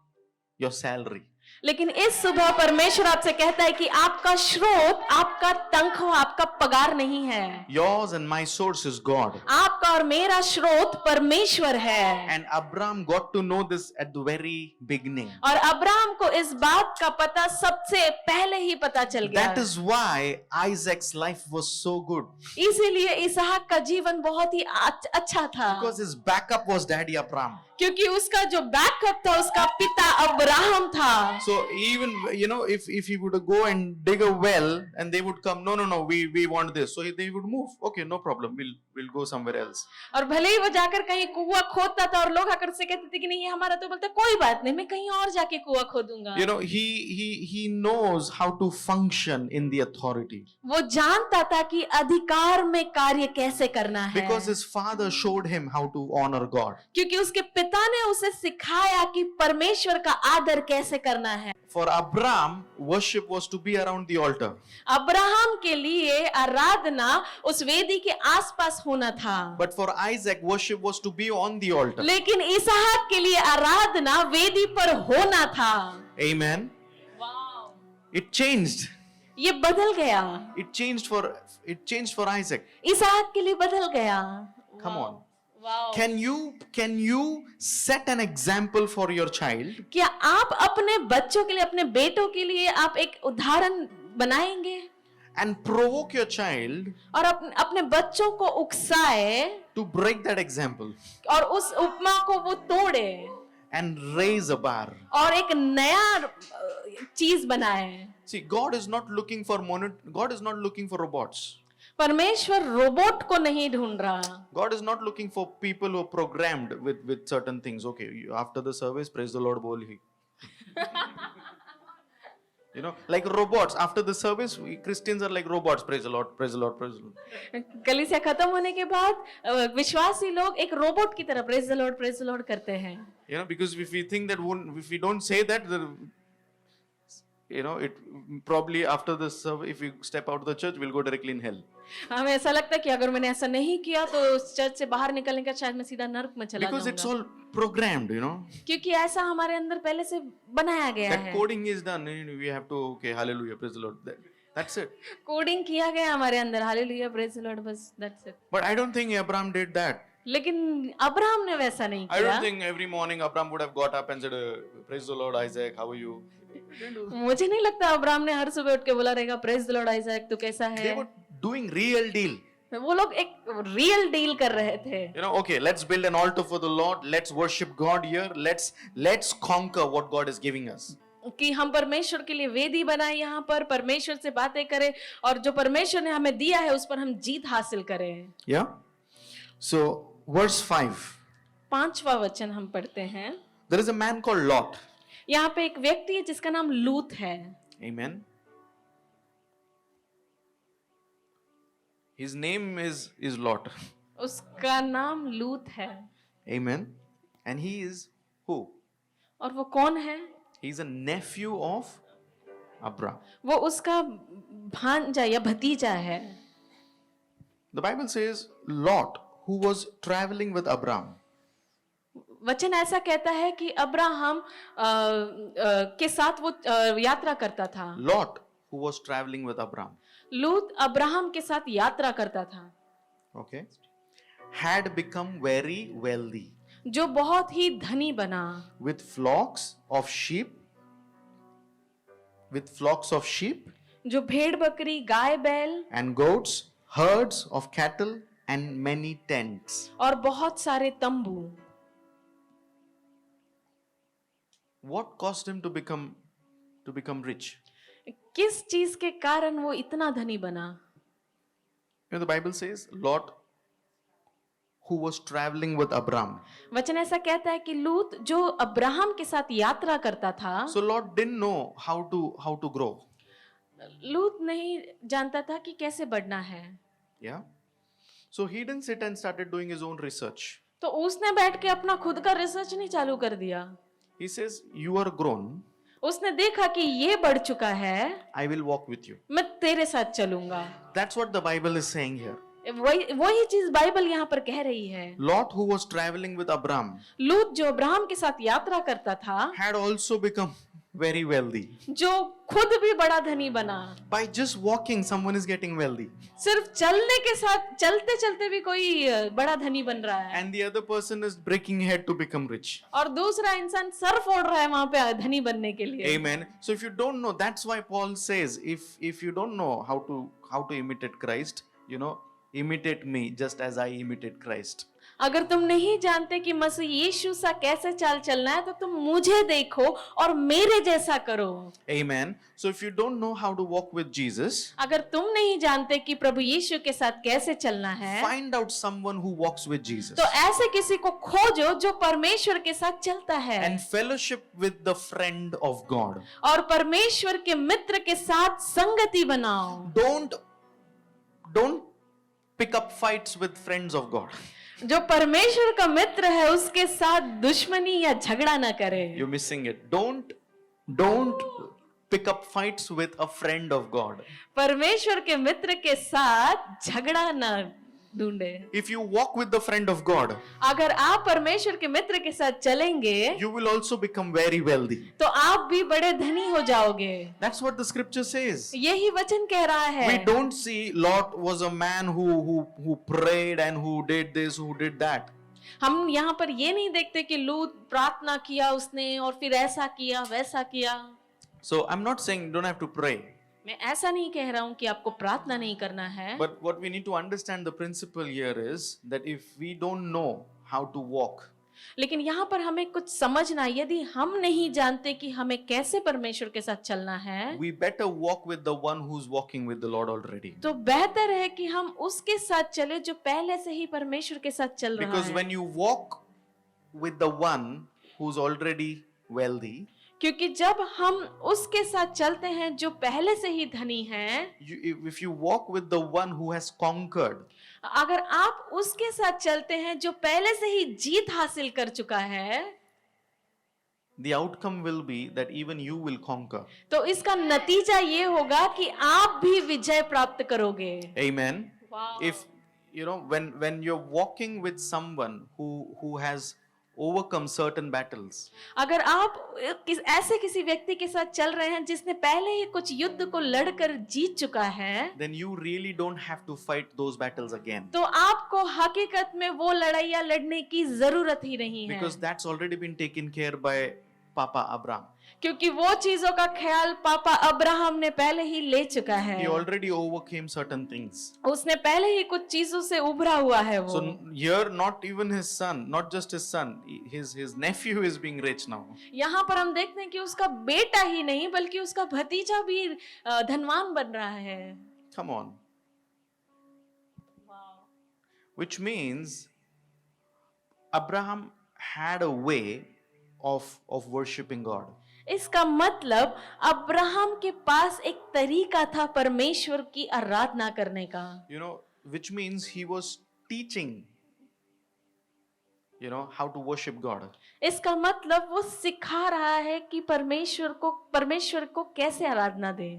[SPEAKER 1] your salary.
[SPEAKER 2] लेकिन इस सुबह परमेश्वर आपसे कहता है कि आपका स्रोत, आपका तनख्वाह, आपका पगार नहीं है।
[SPEAKER 1] Yours and my source is God.
[SPEAKER 2] आपका और मेरा स्रोत परमेश्वर है।
[SPEAKER 1] And Abraham got to know this at the very beginning.
[SPEAKER 2] और अब्राहम को इस बात का पता सबसे पहले ही पता चल गया।
[SPEAKER 1] That is why Isaac's life was so good.
[SPEAKER 2] इसीलिए इसहाक का जीवन बहुत ही अच्छा था।
[SPEAKER 1] Because his backup was Daddy Abraham.
[SPEAKER 2] क्योंकि उसका जो बैकअप था उसका पिता अब्राहम था।
[SPEAKER 1] So even if he would go and dig a well and they would come, no, we want this, so they would move. Okay, no problem, we'll go somewhere else.
[SPEAKER 2] और भले ही वो जाकर कहीं कुआं खोदता था और लोग आकर उससे कहते थे कि नहीं ये हमारा, तो बोलता कोई बात नहीं, मैं कहीं और जाके कुआं खोदूंगा।
[SPEAKER 1] He knows how to function in the authority.
[SPEAKER 2] वो जानता था कि अधिकार में कार्य कैसे करना है।
[SPEAKER 1] Because his father showed him how to honor God.
[SPEAKER 2] क्योंकि उसके पिता ने उसे सिखाया कि परमेश्वर का आदर कैसे करना है।
[SPEAKER 1] For Abraham, worship was to be around the altar.
[SPEAKER 2] Abraham के लिए आराधना उस वेदी के आसपास होना था।
[SPEAKER 1] But for Isaac, worship was to be on the altar.
[SPEAKER 2] लेकिन इसहाक के लिए आराधना वेदी पर होना था।
[SPEAKER 1] Amen. It changed.
[SPEAKER 2] ये बदल गया।
[SPEAKER 1] It changed for Isaac.
[SPEAKER 2] इसहाक के लिए बदल गया।
[SPEAKER 1] Come on. Can you set an example for your child?
[SPEAKER 2] क्या आप अपने बच्चों के लिए, अपने बेटों के लिए आप एक उदाहरण बनाएंगे?
[SPEAKER 1] And provoke your child
[SPEAKER 2] और अपने बच्चों को उकसाए
[SPEAKER 1] to break that example
[SPEAKER 2] और उस उपमा को वो तोड़े
[SPEAKER 1] and raise a bar.
[SPEAKER 2] और एक नया चीज बनाए।
[SPEAKER 1] See, God is not looking for robots.
[SPEAKER 2] परमेश्वर रोबोट को नहीं ढूंढ रहा।
[SPEAKER 1] God is not looking for people who are programmed with certain things. Okay, after the service, praise the Lord, bol hi. Like robots. After the service, Christians are like robots. Praise the Lord, praise the Lord, praise the Lord.
[SPEAKER 2] कलीसिया खत्म होने के बाद विश्वासी लोग एक robot की तरह प्रेज द लॉर्ड करते हैं।
[SPEAKER 1] Because if we think that if we don't say that, it probably after the service, if we step out of the church, we'll go directly in hell.
[SPEAKER 2] हमें ऐसा लगता है कि अगर मैंने ऐसा नहीं किया तो चर्च से बाहर निकलने का शायद मैं सीधा नरक में चला जाऊंगा।
[SPEAKER 1] Because it's all programmed,
[SPEAKER 2] क्योंकि ऐसा हमारे अंदर पहले से बनाया गया है।
[SPEAKER 1] That coding is done. We have to, okay, hallelujah, praise the Lord. That's it.
[SPEAKER 2] Coding किया गया हमारे अंदर, हालेलुया प्रेज द लॉर्ड, बस that's it.
[SPEAKER 1] But I don't think Abraham did that.
[SPEAKER 2] लेकिन अब्राहम ने वैसा नहीं
[SPEAKER 1] I
[SPEAKER 2] किया।
[SPEAKER 1] don't think every morning Abraham would have got up and said, praise the Lord, Isaac, how are you?
[SPEAKER 2] मुझे नहीं लगता Abraham ने हर सुबह उठ के बोला रहेगा प्रेज द लॉर्ड आइजैक तू कैसा है।
[SPEAKER 1] They were doing real deal.
[SPEAKER 2] वो लोग एक रियल डील कर रहे थे।
[SPEAKER 1] Okay, let's build an altar for the Lord. Let's worship God here. Let's conquer what God is giving us.
[SPEAKER 2] कि हम परमेश्वर के लिए वेदी बनाए, यहाँ पर परमेश्वर से बातें करें और जो परमेश्वर ने हमें दिया है उस पर हम जीत हासिल करें।
[SPEAKER 1] Yeah? So, verse 5.
[SPEAKER 2] 5वां वचन हम पढ़ते हैं।
[SPEAKER 1] There is a man called Lot.
[SPEAKER 2] यहाँ पे एक व्यक्ति है जिसका नाम लूत है।
[SPEAKER 1] Amen. His name is Lot.
[SPEAKER 2] उसका नाम लूत है।
[SPEAKER 1] Amen. And he is who?
[SPEAKER 2] और वो कौन है?
[SPEAKER 1] He's a nephew of Abraham.
[SPEAKER 2] वो उसका भांजा या भतीजा है।
[SPEAKER 1] The Bible says Lot, who was traveling with Abraham.
[SPEAKER 2] वचन ऐसा कहता है कि अब्राहम के साथ वो यात्रा करता था।
[SPEAKER 1] Lot, who was traveling with Abraham.
[SPEAKER 2] लूत अब्राहम के साथ यात्रा करता था।
[SPEAKER 1] Okay. Had become very wealthy.
[SPEAKER 2] जो बहुत ही धनी बना।
[SPEAKER 1] With flocks of sheep. With flocks of sheep.
[SPEAKER 2] जो भेड़ बकरी, गाय बैल
[SPEAKER 1] And goats, herds of cattle and many tents.
[SPEAKER 2] और बहुत सारे तंबू।
[SPEAKER 1] What caused him to become rich?
[SPEAKER 2] किस चीज के कारण वो इतना धनी बना?
[SPEAKER 1] You know, the Bible says Lot, who was traveling with Abraham.
[SPEAKER 2] वचन ऐसा कहता है कि लूत जो अब्राहम के साथ यात्रा करता था।
[SPEAKER 1] So Lot didn't know how to grow.
[SPEAKER 2] लूत नहीं जानता था कि कैसे बढ़ना है।
[SPEAKER 1] Yeah. So he didn't sit and started doing his own research.
[SPEAKER 2] तो उसने बैठ के अपना खुद का रिसर्च नहीं चालू कर दिया।
[SPEAKER 1] He says, "You are grown.
[SPEAKER 2] उसने देखा कि ये बढ़ चुका है,
[SPEAKER 1] I will walk with you."
[SPEAKER 2] मैं तेरे साथ चलूंगा।
[SPEAKER 1] That's what the Bible is saying here.
[SPEAKER 2] वही चीज बाइबल यहाँ पर कह रही है।
[SPEAKER 1] Lot, who was traveling with Abraham,
[SPEAKER 2] लूत जो अब्राहम के साथ यात्रा करता था,
[SPEAKER 1] had also become very wealthy.
[SPEAKER 2] जो खुद भी बड़ा धनी बना।
[SPEAKER 1] By just walking, someone is getting wealthy.
[SPEAKER 2] सिर्फ चलने के साथ, चलते चलते भी कोई बड़ा धनी बन रहा है।
[SPEAKER 1] And the other person is breaking head to become rich.
[SPEAKER 2] और दूसरा इंसान सर फोड़ रहा है वहां पे धनी बनने के लिए।
[SPEAKER 1] Amen. So if you don't know, that's why Paul says, if you don't know how to imitate Christ, imitate me just as I imitate Christ.
[SPEAKER 2] अगर तुम नहीं जानते कि मसीह यीशु सा कैसे चाल चलना है तो तुम मुझे देखो और मेरे जैसा करो।
[SPEAKER 1] Amen. So if you don't know how to walk with Jesus,
[SPEAKER 2] अगर तुम नहीं जानते कि प्रभु यीशु के साथ कैसे चलना है,
[SPEAKER 1] find out someone who walks with Jesus.
[SPEAKER 2] तो ऐसे किसी को खोजो जो परमेश्वर के साथ चलता है।
[SPEAKER 1] And fellowship with the friend of God.
[SPEAKER 2] और परमेश्वर के मित्र के साथ संगति बनाओ।
[SPEAKER 1] Don't pick up fights with friends of God.
[SPEAKER 2] जो परमेश्वर का मित्र है उसके साथ दुश्मनी या झगड़ा ना करे।
[SPEAKER 1] You're missing it. Don't pick up fights with a friend of God.
[SPEAKER 2] परमेश्वर के मित्र के साथ झगड़ा ना ढूंढे।
[SPEAKER 1] If you walk with the friend of God,
[SPEAKER 2] अगर आप परमेश्वर के मित्र के साथ चलेंगे,
[SPEAKER 1] you will also become very wealthy.
[SPEAKER 2] तो आप भी बड़े धनी हो जाओगे।
[SPEAKER 1] That's what the scripture says.
[SPEAKER 2] यही वचन कह रहा है।
[SPEAKER 1] We don't see Lot was a man who prayed and who did this, who did that.
[SPEAKER 2] हम यहाँ पर ये नहीं देखते कि लूत प्रार्थना किया उसने और फिर ऐसा किया वैसा किया।
[SPEAKER 1] So I'm not saying you don't have to pray.
[SPEAKER 2] मैं ऐसा नहीं कह रहा हूँ कि आपको प्रार्थना नहीं करना है।
[SPEAKER 1] But what we need to understand the principle here is that if we don't know how to walk,
[SPEAKER 2] लेकिन यहाँ पर हमें कुछ समझना, यदि हम नहीं जानते कि हमें कैसे परमेश्वर के साथ चलना है,
[SPEAKER 1] we better walk with the one who's walking with the Lord already.
[SPEAKER 2] तो बेहतर है कि हम उसके साथ चले जो पहले से ही परमेश्वर के साथ चल रहा
[SPEAKER 1] Because
[SPEAKER 2] है।
[SPEAKER 1] when you walk with the one who's already wealthy,
[SPEAKER 2] क्योंकि जब हम उसके साथ चलते हैं जो पहले से ही धनी है,
[SPEAKER 1] if you walk with the one who has conquered,
[SPEAKER 2] अगर आप उसके साथ चलते हैं जो पहले से ही जीत हासिल कर चुका है,
[SPEAKER 1] the outcome will be that even you will conquer.
[SPEAKER 2] तो इसका नतीजा ये होगा कि आप भी विजय प्राप्त करोगे।
[SPEAKER 1] Amen.
[SPEAKER 2] Wow.
[SPEAKER 1] If when you're walking with someone who has overcome certain battles,
[SPEAKER 2] अगर आप ऐसे किसी व्यक्ति के साथ चल रहे हैं जिसने पहले ही कुछ युद्ध को लड़कर जीत चुका है,
[SPEAKER 1] then you really don't have to fight those battles again,
[SPEAKER 2] तो आपको हकीकत में वो लड़ाइयाँ लड़ने की जरूरत ही नहीं है।
[SPEAKER 1] because that's already been taken care by Papa Abraham.
[SPEAKER 2] क्योंकि वो चीजों का ख्याल पापा अब्राहम ने पहले ही ले चुका है।
[SPEAKER 1] He already overcame certain things.
[SPEAKER 2] उसने पहले ही कुछ चीजों से उभरा हुआ है वो।
[SPEAKER 1] So here, not even his son, not just his son, his nephew is being rich now.
[SPEAKER 2] यहाँ पर हम देखते हैं कि उसका बेटा ही नहीं बल्कि उसका भतीजा भी धनवान बन रहा है।
[SPEAKER 1] Come on. Which means Abraham had a way of worshiping God.
[SPEAKER 2] इसका मतलब अब्राहम के पास एक तरीका था परमेश्वर की आराधना करने का।
[SPEAKER 1] You know, which means he was teaching, how to worship God.
[SPEAKER 2] इसका मतलब वो सिखा रहा है कि परमेश्वर को कैसे आराधना दे।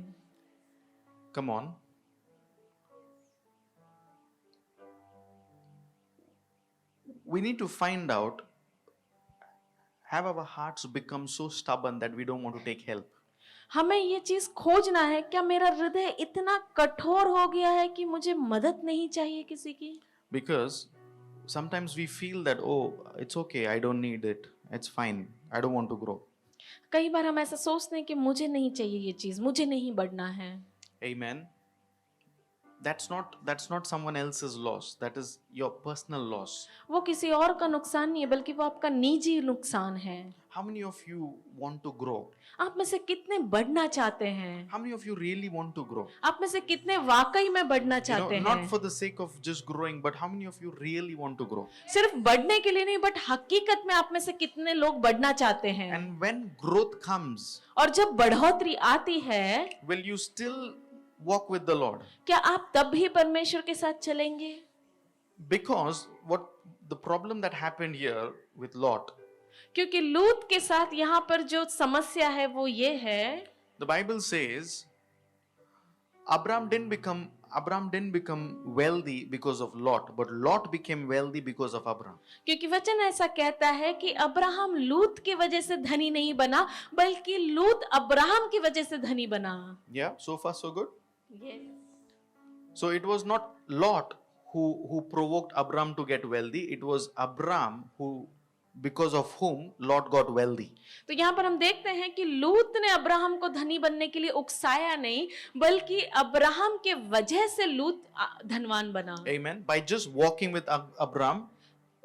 [SPEAKER 1] Come on. We need to find out, have our hearts become so stubborn that we don't want to take help?
[SPEAKER 2] हमें ये चीज खोजना है, क्या मेरा हृदय इतना कठोर हो गया है कि मुझे मदद नहीं चाहिए किसी की?
[SPEAKER 1] Because sometimes we feel that, oh, it's okay, I don't need it, it's fine, I don't want to grow.
[SPEAKER 2] कई बार हम ऐसा सोचते हैं कि मुझे नहीं चाहिए ये चीज, मुझे नहीं बढ़ना है।
[SPEAKER 1] Amen. That's not someone else's loss, that is your personal loss.
[SPEAKER 2] वो किसी और का नुकसान नहीं है बल्कि वो आपका निजी नुकसान है।
[SPEAKER 1] How many of you want to grow?
[SPEAKER 2] आप में से कितने बढ़ना चाहते हैं?
[SPEAKER 1] How many of you really want to grow?
[SPEAKER 2] आप में से कितने वाकई में बढ़ना चाहते हैं?
[SPEAKER 1] Not for the sake of just growing, but how many of you really want to grow?
[SPEAKER 2] सिर्फ बढ़ने के लिए नहीं, बट हकीकत में आप में से कितने लोग बढ़ना चाहते हैं?
[SPEAKER 1] And when growth comes,
[SPEAKER 2] और जब बढ़ोतरी आती है,
[SPEAKER 1] will you still walk with the Lord?
[SPEAKER 2] क्या आप तब भी परमेश्वर के साथ चलेंगे?
[SPEAKER 1] Because what the problem that happened here with Lot,
[SPEAKER 2] क्योंकि लूत के साथ यहाँ पर जो समस्या है वो ये है,
[SPEAKER 1] the Bible says Abraham didn't become wealthy because of Lot, but Lot became wealthy because of Abraham.
[SPEAKER 2] क्योंकि वचन ऐसा कहता है कि अब्राहम लूत की वजह से धनी नहीं बना बल्कि लूत अब्राहम की वजह से धनी बना।
[SPEAKER 1] Yeah, so far so good.
[SPEAKER 2] Yes.
[SPEAKER 1] So it was not Lot who provoked Abraham to get wealthy, it was Abraham because of whom Lot got wealthy.
[SPEAKER 2] तो यहाँ पर हम देखते हैं कि लूत ने अब्राहम को धनी बनने के लिए उकसाया नहीं बल्कि अब्राहम के वजह से लूत धनवान बना।
[SPEAKER 1] Amen. By just walking with Abraham,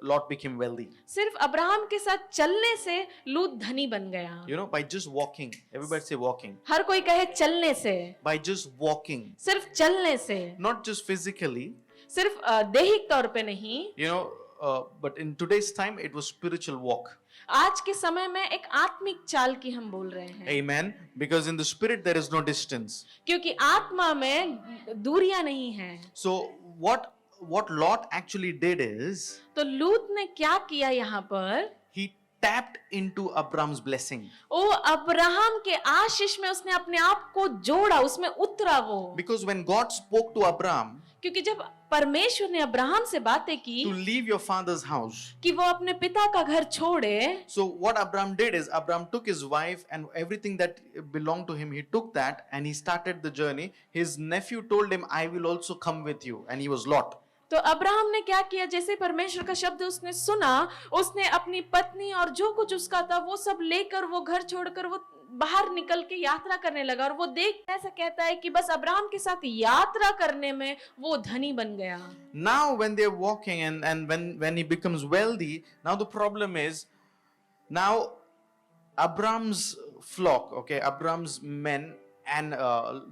[SPEAKER 1] Lot became wealthy.
[SPEAKER 2] सिर्फ अब्राहम के साथ चलने से लूत धनी बन गया।
[SPEAKER 1] By just walking. Everybody say walking.
[SPEAKER 2] हर कोई कहे चलने से।
[SPEAKER 1] By just walking.
[SPEAKER 2] सिर्फ चलने से।
[SPEAKER 1] Not just physically.
[SPEAKER 2] सिर्फ दैहिक तौर पे नहीं।
[SPEAKER 1] But in today's time, it was spiritual walk.
[SPEAKER 2] आज के समय में एक आत्मिक चाल की हम बोल रहे हैं।
[SPEAKER 1] Amen. Because in the spirit there is no distance.
[SPEAKER 2] क्योंकि आत्मा में दूरियां नहीं है।
[SPEAKER 1] So what Lot actually did is,
[SPEAKER 2] तो लूत ने क्या किया यहाँ पर?
[SPEAKER 1] he tapped into Abraham's blessing.
[SPEAKER 2] O Abraham के आशीष में उसने अपने आप को जोड़ा, उसमें उतरा वो।
[SPEAKER 1] Because when God spoke to Abraham,
[SPEAKER 2] क्योंकि जब परमेश्वर ने अब्राहम से बातें की
[SPEAKER 1] to leave your father's house,
[SPEAKER 2] कि वो अपने पिता का घर छोड़े,
[SPEAKER 1] so what Abraham did is Abraham took his wife and everything that belonged to him, he took that and he started the journey. His nephew told him, I will also come with you, and he was Lot.
[SPEAKER 2] तो Abraham ने क्या किया, जैसे परमेश्वर का शब्द उसने सुना, उसने अपनी पत्नी और जो कुछ उसका था वो सब लेकर वो घर छोड़कर वो बाहर निकल के यात्रा करने लगा। और वो देख ऐसा कहता है कि बस अब्राहम के साथ यात्रा करने में वो धनी बन गया।
[SPEAKER 1] Now when they're walking and when he becomes wealthy, now the problem is, now Abraham's flock, okay, Abraham's men and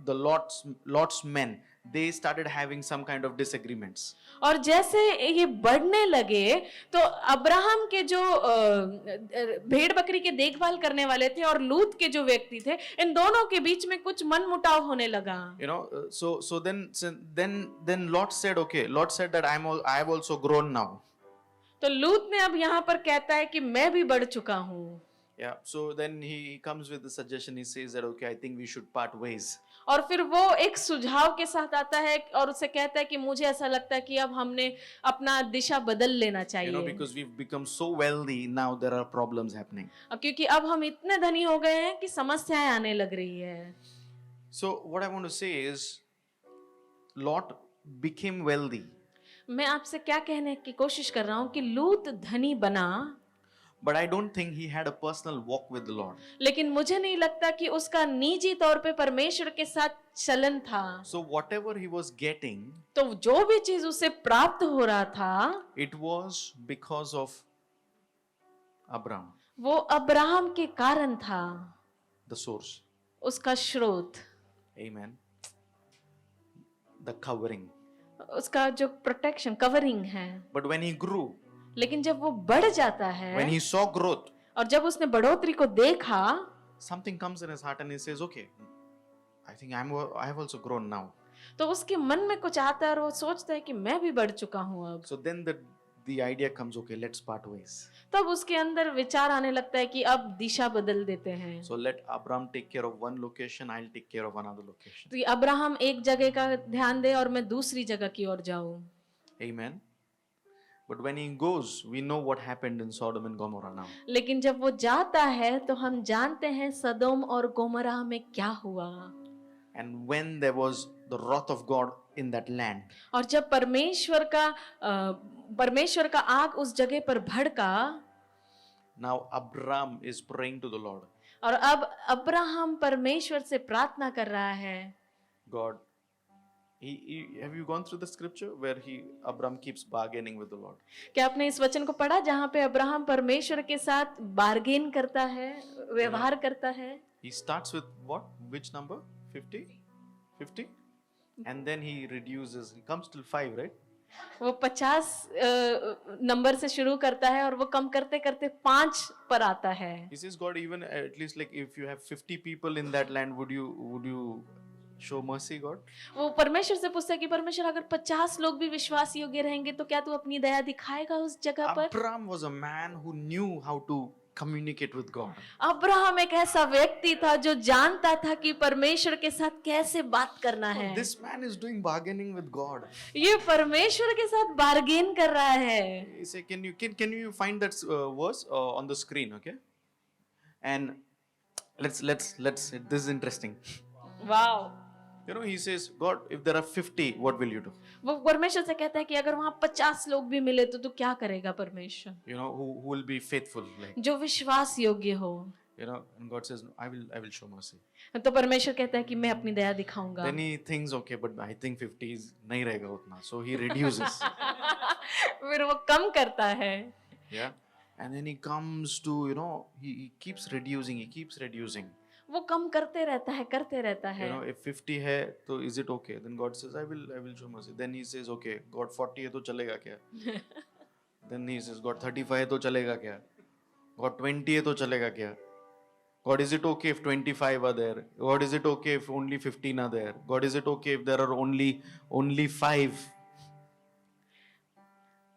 [SPEAKER 1] the Lot's men, they started having some kind of disagreements.
[SPEAKER 2] और जैसे ये बढ़ने लगे तो अब्राहम के जो भेड़ बकरी के देखभाल करने वाले थे और लूत के जो व्यक्ति थे, इन दोनों के बीच में कुछ मनमुटाव होने लगा।
[SPEAKER 1] So then Lot said, okay, Lot said that I have also grown now.
[SPEAKER 2] तो लूत ने अब यहाँ पर कहता है कि मैं भी बढ़ चुका हूँ।
[SPEAKER 1] Yeah, so then he comes with the suggestion. He says that, okay, I think we should part ways.
[SPEAKER 2] और फिर वो एक सुझाव के साथ आता है और उससे कहता है कि मुझे ऐसा लगता है कि अब हमने अपना दिशा बदल लेना चाहिए।
[SPEAKER 1] Because we've become so wealthy, now there are problems happening.
[SPEAKER 2] क्योंकि अब हम इतने धनी हो गए हैं कि समस्याएं आने लग रही है।
[SPEAKER 1] So what I want to say is, Lot became wealthy.
[SPEAKER 2] मैं आपसे क्या कहने की कोशिश कर रहा हूँ कि लूत धनी बना,
[SPEAKER 1] But I don't think he had a personal walk with the Lord.
[SPEAKER 2] लेकिन मुझे नहीं लगता कि उसका निजी तौर पे परमेश्वर के साथ चलन था।
[SPEAKER 1] So whatever he was getting,
[SPEAKER 2] तो जो भी चीज उसे प्राप्त हो रहा था,
[SPEAKER 1] it was because of Abraham,
[SPEAKER 2] वो अब्राहम के कारण था,
[SPEAKER 1] the source.
[SPEAKER 2] उसका स्रोत,
[SPEAKER 1] Amen. The covering.
[SPEAKER 2] उसका जो प्रोटेक्शन कवरिंग है।
[SPEAKER 1] But when he grew,
[SPEAKER 2] लेकिन जब वो बढ़ जाता है
[SPEAKER 1] when he saw growth,
[SPEAKER 2] और जब उसने बढ़ोतरी को देखा,
[SPEAKER 1] something comes in his heart and he says, okay, I think I have also grown now.
[SPEAKER 2] तो उसके मन में कुछ आता है और वो सोचता है कि मैं भी बढ़ चुका हूँ अब।
[SPEAKER 1] So then the idea comes, okay, let's part ways.
[SPEAKER 2] तब उसके अंदर विचार आने लगता है कि अब दिशा बदल देते हैं।
[SPEAKER 1] So let Abraham take care of one location, I'll take care of another location.
[SPEAKER 2] तो ये अब्राहम एक जगह का ध्यान दे और मैं दूसरी जगह की ओर जाऊं।
[SPEAKER 1] Amen. But when he goes, we know what happened in Sodom and Gomorrah now.
[SPEAKER 2] लेकिन जब वो जाता है तो हम जानते हैं सदोम और गोमरा में क्या हुआ।
[SPEAKER 1] And when there was the wrath of God in that land,
[SPEAKER 2] और जब परमेश्वर का आग उस जगह पर भड़का,
[SPEAKER 1] now Abraham is praying to the Lord.
[SPEAKER 2] और अब अब्राहम परमेश्वर से प्रार्थना कर रहा है।
[SPEAKER 1] God, have you gone through the scripture where Abraham keeps bargaining with the Lord?
[SPEAKER 2] क्या आपने इस वचन को पढ़ा जहाँ पे अब्राहम परमेश्वर के साथ बार्गेन करता है, व्यवहार करता है?
[SPEAKER 1] He starts with what? Which number? 50? 50? And then he reduces, he comes till 5, right?
[SPEAKER 2] वो 50 नंबर से शुरू करता है और वो कम करते करते 5 पर आता है।
[SPEAKER 1] He says, God, even at least like if you have 50 people in that land, would you show mercy, God?
[SPEAKER 2] वो परमेश्वर से पूछता है कि परमेश्वर अगर 50 लोग भी विश्वास योग्य रहेंगे तो क्या तू अपनी दया दिखाएगा उस जगह पर?
[SPEAKER 1] Abraham was a man who knew how to communicate with God.
[SPEAKER 2] Abraham एक ऐसा व्यक्ति था जो जानता था कि परमेश्वर के साथ कैसे बात करना
[SPEAKER 1] So
[SPEAKER 2] है।
[SPEAKER 1] this man is doing bargaining with God.
[SPEAKER 2] ये परमेश्वर के साथ बार्गेन कर रहा है।
[SPEAKER 1] He said, can you find that verse on the screen, okay? And let's this is interesting.
[SPEAKER 2] Wow.
[SPEAKER 1] You know, he says, God, if there are 50, what will you do?
[SPEAKER 2] वो परमेश्वर से कहता है कि अगर वहां 50 लोग भी मिले तो तू क्या करेगा परमेश्वर?
[SPEAKER 1] You know, who will be faithful, like,
[SPEAKER 2] जो विश्वास योग्य हो।
[SPEAKER 1] you know, and God says, I will show mercy.
[SPEAKER 2] तो परमेश्वर कहता है कि मैं अपनी दया दिखाऊंगा।
[SPEAKER 1] Then he thinks, okay, but I think 50 is नहीं रहेगा उतना, so he reduces.
[SPEAKER 2] फिर वो कम करता है।
[SPEAKER 1] Yeah, and then he comes to, you know, he keeps reducing.
[SPEAKER 2] वो कम करते रहता है।
[SPEAKER 1] You know, if 50 है तो is it okay? Then God says, I will show mercy. Then he says, okay, God 40 है तो चलेगा क्या? Then he says, God 35 है तो चलेगा क्या? God 20 है तो चलेगा क्या? God, is it okay if 25 are there? God, is it okay if only 15 are there? God, is it okay if there are only 5?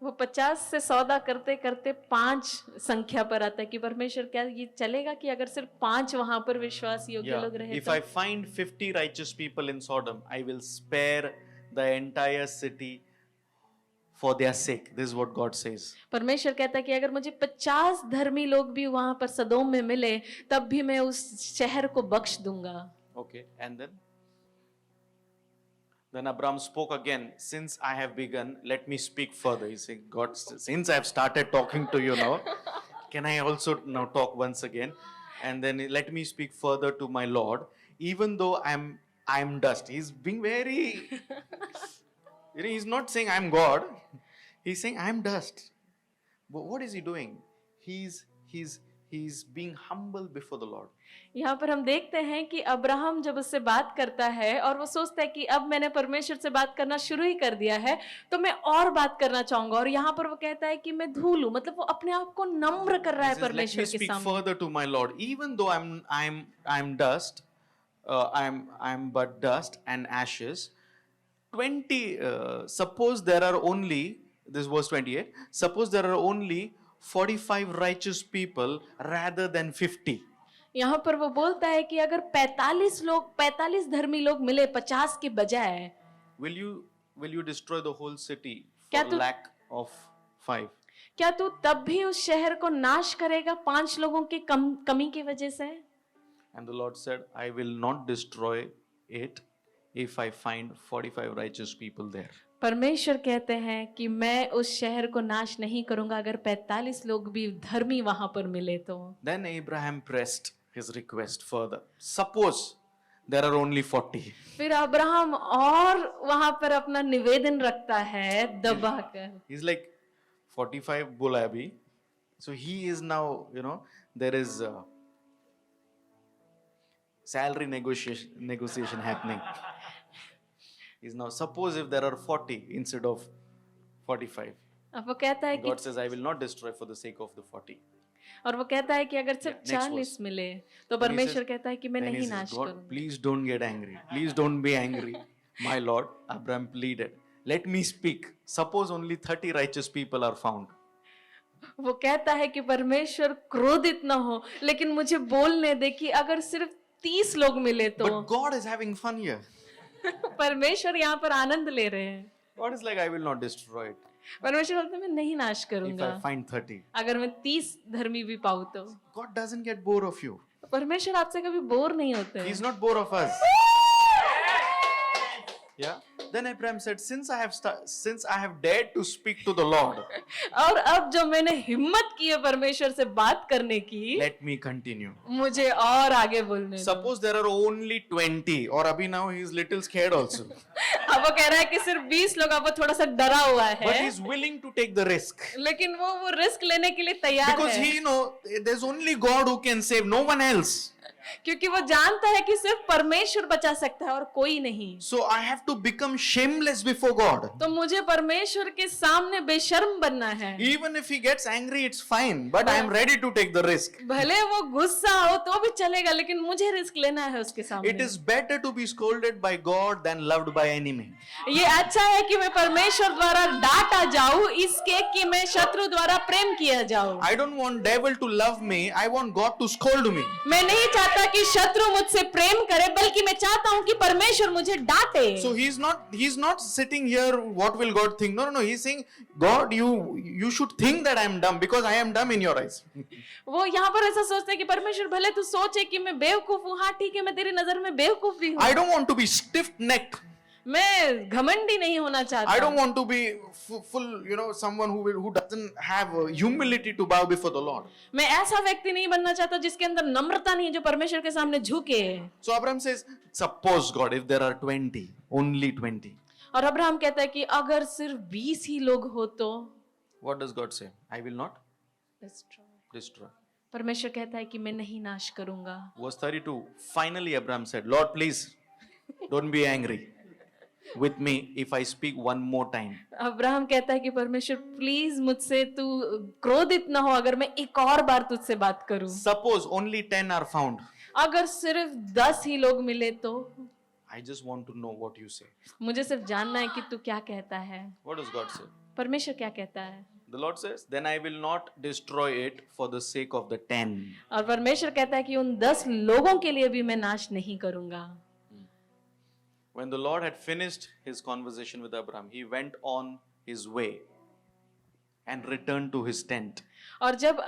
[SPEAKER 2] वो 50 से सौदा करते करते 5 संख्या पर आता है कि परमेश्वर क्या ये चलेगा कि अगर सिर्फ 5 वहां पर विश्वास योग्य
[SPEAKER 1] Yeah.
[SPEAKER 2] लोग रहे
[SPEAKER 1] If
[SPEAKER 2] तो?
[SPEAKER 1] I find 50 righteous people in Sodom, I will spare the entire city for their sake. This is what God says.
[SPEAKER 2] परमेश्वर कहता है कि अगर मुझे 50 धर्मी लोग भी वहां पर सदोम में मिले तब भी मैं उस शहर को बख्श दूंगा।
[SPEAKER 1] Okay, and then Abraham spoke again. Since I have begun, let me speak further. He said, God, since I have started talking to you now, can I also now talk once again? And then let me speak further to my Lord, even though I'm dust. He's being very, you know, he's not saying I'm God. He's saying I'm dust. But what is he doing? He's being humble before the Lord.
[SPEAKER 2] यहाँ पर हम देखते हैं कि Abraham जब उससे बात करता है और वो सोचता है कि अब मैंने परमेश्वर से बात करना शुरू ही कर दिया है तो मैं और बात करना चाहूंगा, और यहाँ पर वो कहता है कि मैं धूल हूं, मतलब वो अपने आप को नम्र कर रहा
[SPEAKER 1] He
[SPEAKER 2] है
[SPEAKER 1] says, let me
[SPEAKER 2] परमेश्वर के
[SPEAKER 1] speak
[SPEAKER 2] सामने।
[SPEAKER 1] further to my Lord, even though I'm dust, I'm but dust and ashes. 20. Suppose there are only, this verse 28. Suppose there are only 45 righteous people rather than 50.
[SPEAKER 2] यहाँ पर वो बोलता है कि अगर 45 धर्मी लोग मिले 50 के बजाय,
[SPEAKER 1] Will you destroy the whole city
[SPEAKER 2] क्या
[SPEAKER 1] for
[SPEAKER 2] तू-
[SPEAKER 1] lack of 5?
[SPEAKER 2] क्या तू तब भी उस शहर को नाश करेगा 5 लोगों की कमी की वजह से?
[SPEAKER 1] And the Lord said, I will not destroy it if I find 45 righteous people there.
[SPEAKER 2] परमेश्वर कहते हैं कि मैं उस शहर को नाश नहीं करूंगा अगर 45 लोग भी धर्मी वहां पर मिले तो।
[SPEAKER 1] Then Abraham pressed his request further. Suppose there are only 40.
[SPEAKER 2] फिर अब्राहम और वहां पर अपना निवेदन रखता है दबाकर।
[SPEAKER 1] He's like 45 बोला है अभी. So he is now, there is salary negotiation happening. He's now, suppose if there are 40 instead of 45.
[SPEAKER 2] अब वो कहता है कि
[SPEAKER 1] God says, I will not destroy for the sake of the 40.
[SPEAKER 2] और वो कहता है कि अगर सिर्फ
[SPEAKER 1] Yeah, next
[SPEAKER 2] 40 मिले तो
[SPEAKER 1] Then he
[SPEAKER 2] परमेश्वर
[SPEAKER 1] says-
[SPEAKER 2] कहता है कि मैं
[SPEAKER 1] Then he
[SPEAKER 2] नहीं
[SPEAKER 1] says,
[SPEAKER 2] नाश
[SPEAKER 1] God,
[SPEAKER 2] करूंगा।
[SPEAKER 1] please don't get angry. Please don't be angry. My Lord, Abraham pleaded, let me speak. Suppose only 30 righteous people are found.
[SPEAKER 2] वो कहता है कि परमेश्वर क्रोधित न हो, लेकिन मुझे बोलने दे कि अगर सिर्फ 30 लोग मिले तो।
[SPEAKER 1] But God is having fun here.
[SPEAKER 2] परमेश्वर यहाँ पर आनंद ले रहे हैं।
[SPEAKER 1] God is like, I will not destroy it
[SPEAKER 2] परमेश्वर बोलते हैं मैं नहीं नाश
[SPEAKER 1] if
[SPEAKER 2] करूंगा
[SPEAKER 1] I find 30.
[SPEAKER 2] अगर मैं 30 धर्मी भी पाऊं तो।
[SPEAKER 1] God doesn't get bored of you.
[SPEAKER 2] परमेश्वर आपसे कभी बोर नहीं होते हैं।
[SPEAKER 1] He's not bored of us. Yeah. Then Abraham said, since I have dared to speak to the Lord,
[SPEAKER 2] और अब जो मैंने हिम्मत की है परमेश्वर से बात करने की,
[SPEAKER 1] let me continue.
[SPEAKER 2] मुझे और आगे बोलने दो।
[SPEAKER 1] Suppose there are only 20, or abhi now he is little scared also.
[SPEAKER 2] अब वो कह रहा है कि सिर्फ 20 लोग, अब वो थोड़ा सा डरा हुआ
[SPEAKER 1] But
[SPEAKER 2] है,
[SPEAKER 1] he's willing to take the risk.
[SPEAKER 2] लेकिन वो रिस्क लेने के लिए तैयार
[SPEAKER 1] Because
[SPEAKER 2] है,
[SPEAKER 1] he know there's only God who can save, no one else.
[SPEAKER 2] क्योंकि वो जानता है कि सिर्फ परमेश्वर बचा सकता है और कोई नहीं।
[SPEAKER 1] So I have to become shameless before God.
[SPEAKER 2] तो मुझे परमेश्वर के सामने बेशर्म बनना है।
[SPEAKER 1] Even if he gets angry, it's fine. But I am ready to take the risk.
[SPEAKER 2] भले वो गुस्सा हो तो भी चलेगा, लेकिन मुझे रिस्क लेना है उसके
[SPEAKER 1] It
[SPEAKER 2] सामने।
[SPEAKER 1] is better to be scolded by God than loved by enemy.
[SPEAKER 2] ये अच्छा है कि मैं परमेश्वर द्वारा डांटा जाऊं इसके कि मैं शत्रु द्वारा प्रेम किया जाऊं।
[SPEAKER 1] I don't want devil to love me. I want God to scold me.
[SPEAKER 2] मैं नहीं चाहता कि शत्रु मुझसे प्रेम करे, बल्कि मैं चाहता हूं कि परमेश्वर मुझे डांटे।
[SPEAKER 1] So he's not sitting here, what will God think? No. He's saying, God, you should think that I am dumb because I am dumb in your eyes.
[SPEAKER 2] वो यहाँ पर ऐसा सोचते हैं कि परमेश्वर भले तू सोचे कि मैं बेवकूफ हूँ, हाँ ठीक है, मैं तेरी नजर में बेवकूफ भी हूँ।
[SPEAKER 1] I don't want to be stiff-necked.
[SPEAKER 2] मैं घमंडी नहीं होना चाहता।
[SPEAKER 1] I don't want to be full, someone who doesn't have humility to bow before the Lord.
[SPEAKER 2] मैं ऐसा व्यक्ति नहीं बनना चाहता जिसके अंदर नम्रता नहीं है, जो परमेश्वर के सामने झुके।
[SPEAKER 1] So Abraham says, suppose God, if there are 20, only 20.
[SPEAKER 2] और अब्राहम कहता है कि अगर सिर्फ 20 ही लोग हो तो
[SPEAKER 1] What does God say? I will not destroy.
[SPEAKER 2] परमेश्वर कहता है कि मैं नहीं नाश करूंगा।
[SPEAKER 1] Verse 32, finally Abraham said, Lord, please, don't be angry with me if I speak one more time.
[SPEAKER 2] Abraham कहता है कि परमेश्वर प्लीज मुझसे तू क्रोधित ना हो अगर मैं एक और बार तुझसे बात करूं।
[SPEAKER 1] Suppose only 10 are found.
[SPEAKER 2] अगर सिर्फ 10 ही लोग मिले तो
[SPEAKER 1] I just want to know what you say.
[SPEAKER 2] मुझे सिर्फ जानना है कि तू क्या कहता है।
[SPEAKER 1] What does God say?
[SPEAKER 2] परमेश्वर क्या कहता है?
[SPEAKER 1] The Lord says, then I will not destroy it for the sake of the 10.
[SPEAKER 2] और परमेश्वर कहता है कि उन 10 लोगों के लिए भी मैं नाश नहीं करूंगा।
[SPEAKER 1] When the Lord had finished his conversation with Abraham, he went on his way and returned to his tent.
[SPEAKER 2] और जब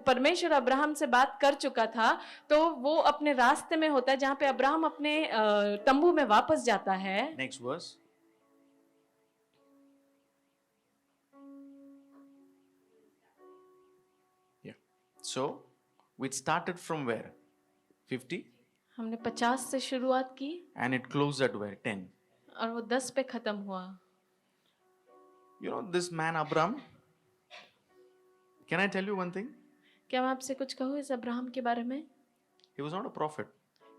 [SPEAKER 2] परमेश्वर अब्राहम से बात कर चुका था तो वो अपने रास्ते में होता है जहां पे अब्राहम अपने तंबू में वापस जाता है।
[SPEAKER 1] Next verse. Yeah. So, we started from where? 50?
[SPEAKER 2] हमने 50 से शुरुआत की
[SPEAKER 1] And it closed at where? 10.
[SPEAKER 2] और वो 10 पे खत्म हुआ।
[SPEAKER 1] This man Abraham, can I tell you one thing?
[SPEAKER 2] क्या मैं आपसे कुछ कहूँ इस अब्राहम के बारे में?
[SPEAKER 1] He was not a prophet.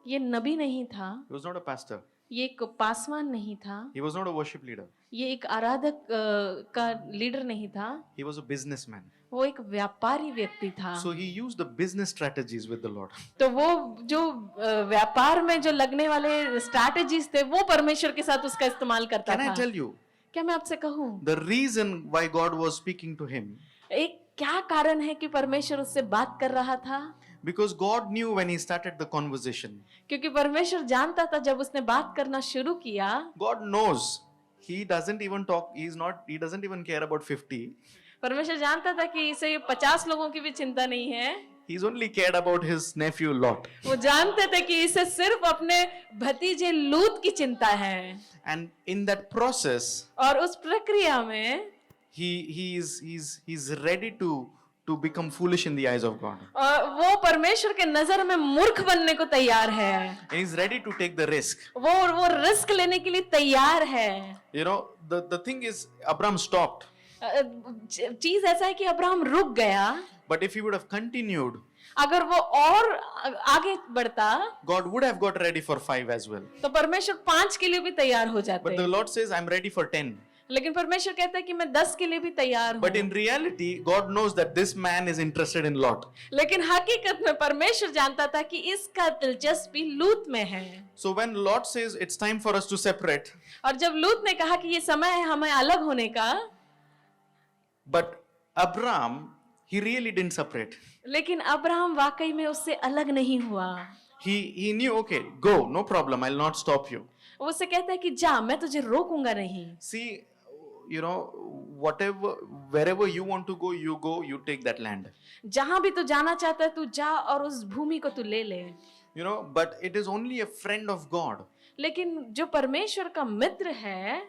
[SPEAKER 2] ये नबी नहीं था,
[SPEAKER 1] He was not a pastor.
[SPEAKER 2] ये एक पासवान नहीं था,
[SPEAKER 1] He was not a worship leader.
[SPEAKER 2] ये एक आराधक का लीडर नहीं था,
[SPEAKER 1] He was a businessman.
[SPEAKER 2] वो एक व्यापारी व्यक्ति था।
[SPEAKER 1] So he used the business strategies with the Lord.
[SPEAKER 2] तो वो जो व्यापार में जो लगने वाले स्ट्रैटेजीज थे वो परमेश्वर के साथ उसका इस्तेमाल करता
[SPEAKER 1] Can I
[SPEAKER 2] था।
[SPEAKER 1] tell you?
[SPEAKER 2] क्या मैं आपसे कहूँ
[SPEAKER 1] The reason why God was speaking to him,
[SPEAKER 2] एक क्या कारण है कि परमेश्वर उससे बात कर रहा था?
[SPEAKER 1] because God knew when he started the conversation.
[SPEAKER 2] क्योंकि परमेश्वर जानता था जब उसने बात करना शुरू किया,
[SPEAKER 1] God knows he doesn't even talk. He doesn't even care about 50.
[SPEAKER 2] परमेश्वर जानता था कि इसे 50 लोगों की भी चिंता नहीं है।
[SPEAKER 1] He's only cared about his nephew Lot.
[SPEAKER 2] वो जानते थे कि इसे सिर्फ अपने भतीजे लूत की चिंता है,
[SPEAKER 1] And in that process,
[SPEAKER 2] और उस प्रक्रिया में
[SPEAKER 1] he's ready to become foolish in the eyes of God.
[SPEAKER 2] और वो परमेश्वर के नजर में मूर्ख बनने को तैयार है,
[SPEAKER 1] And he's ready to take the risk.
[SPEAKER 2] वो रिस्क लेने के लिए तैयार है।
[SPEAKER 1] You know, the thing is, Abraham stopped.
[SPEAKER 2] चीज ऐसा है कि अब्राहम रुक गया,
[SPEAKER 1] But if he would have continued,
[SPEAKER 2] अगर वो और आगे बढ़ता
[SPEAKER 1] God would have got ready for 5 as well.
[SPEAKER 2] तो परमेश्वर 5 के लिए भी तैयार हो
[SPEAKER 1] But
[SPEAKER 2] जाते।
[SPEAKER 1] the Lord says, I'm ready for 10.
[SPEAKER 2] लेकिन परमेश्वर कहता है कि मैं 10 के लिए भी तैयार
[SPEAKER 1] But in
[SPEAKER 2] हूँ।
[SPEAKER 1] reality, God knows that this man is interested in Lot.
[SPEAKER 2] लेकिन हकीकत में परमेश्वर जानता था कि इसका दिलचस्पी लूत में है।
[SPEAKER 1] So when Lot says, it's time for us to separate,
[SPEAKER 2] और जब लूत ने कहा कि ये समय है हमें अलग होने का,
[SPEAKER 1] but Abraham, he really didn't separate.
[SPEAKER 2] लेकिन अब्राहम वाकई में उससे अलग नहीं हुआ।
[SPEAKER 1] He knew, okay, go, no problem, I'll not stop you.
[SPEAKER 2] वो उससे कहता है कि जा, मैं तुझे रोकूंगा नहीं।
[SPEAKER 1] See, you know, wherever you want to go, you take that land.
[SPEAKER 2] जहां भी तू जाना चाहता है तू जा और उस भूमि को तू ले ले।
[SPEAKER 1] You know, but it is only a friend of God
[SPEAKER 2] लेकिन जो परमेश्वर का मित्र है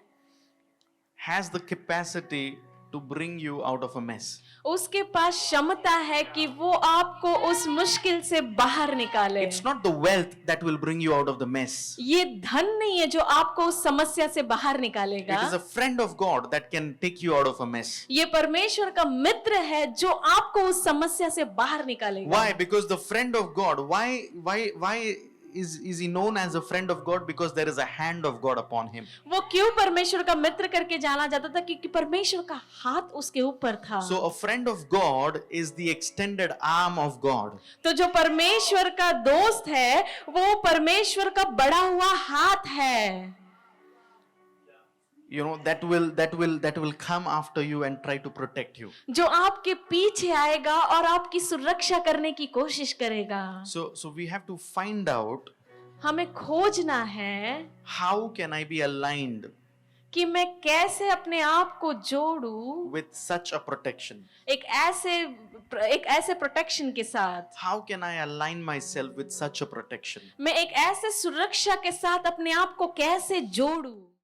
[SPEAKER 1] has the capacity to bring you out of a mess.
[SPEAKER 2] उसके पास क्षमता है कि वो आपको उस मुश्किल से बाहर निकाले।
[SPEAKER 1] It's not the wealth that will bring you out of the mess.
[SPEAKER 2] ये धन नहीं है जो आपको उस समस्या से बाहर
[SPEAKER 1] It
[SPEAKER 2] निकालेगा।
[SPEAKER 1] is a friend of God that can take you out of a mess.
[SPEAKER 2] ये परमेश्वर का मित्र है जो आपको उस समस्या से बाहर निकालेगा।
[SPEAKER 1] Why? Because the friend of God, why is he known as a friend of God? Because there is a hand of God upon him.
[SPEAKER 2] वो क्यों परमेश्वर का मित्र करके जाना जाता था? क्योंकि परमेश्वर का हाथ उसके ऊपर था।
[SPEAKER 1] So a friend of God is the extended arm of God.
[SPEAKER 2] तो जो परमेश्वर का दोस्त है वो परमेश्वर का बढ़ा हुआ हाथ है।
[SPEAKER 1] You know, that will come after you and try to protect you.
[SPEAKER 2] जो आपके पीछे आएगा और आपकी सुरक्षा करने की कोशिश करेगा।
[SPEAKER 1] So we have to find out,
[SPEAKER 2] हमें खोजना है
[SPEAKER 1] how can I be aligned
[SPEAKER 2] कि मैं कैसे अपने आप को जोड़ूं
[SPEAKER 1] with such a protection?
[SPEAKER 2] एक ऐसे प्रोटेक्शन के साथ।
[SPEAKER 1] How can I align myself with such a protection?
[SPEAKER 2] मैं एक ऐसे सुरक्षा के साथ अपने आप को कैसे जोड़ूं?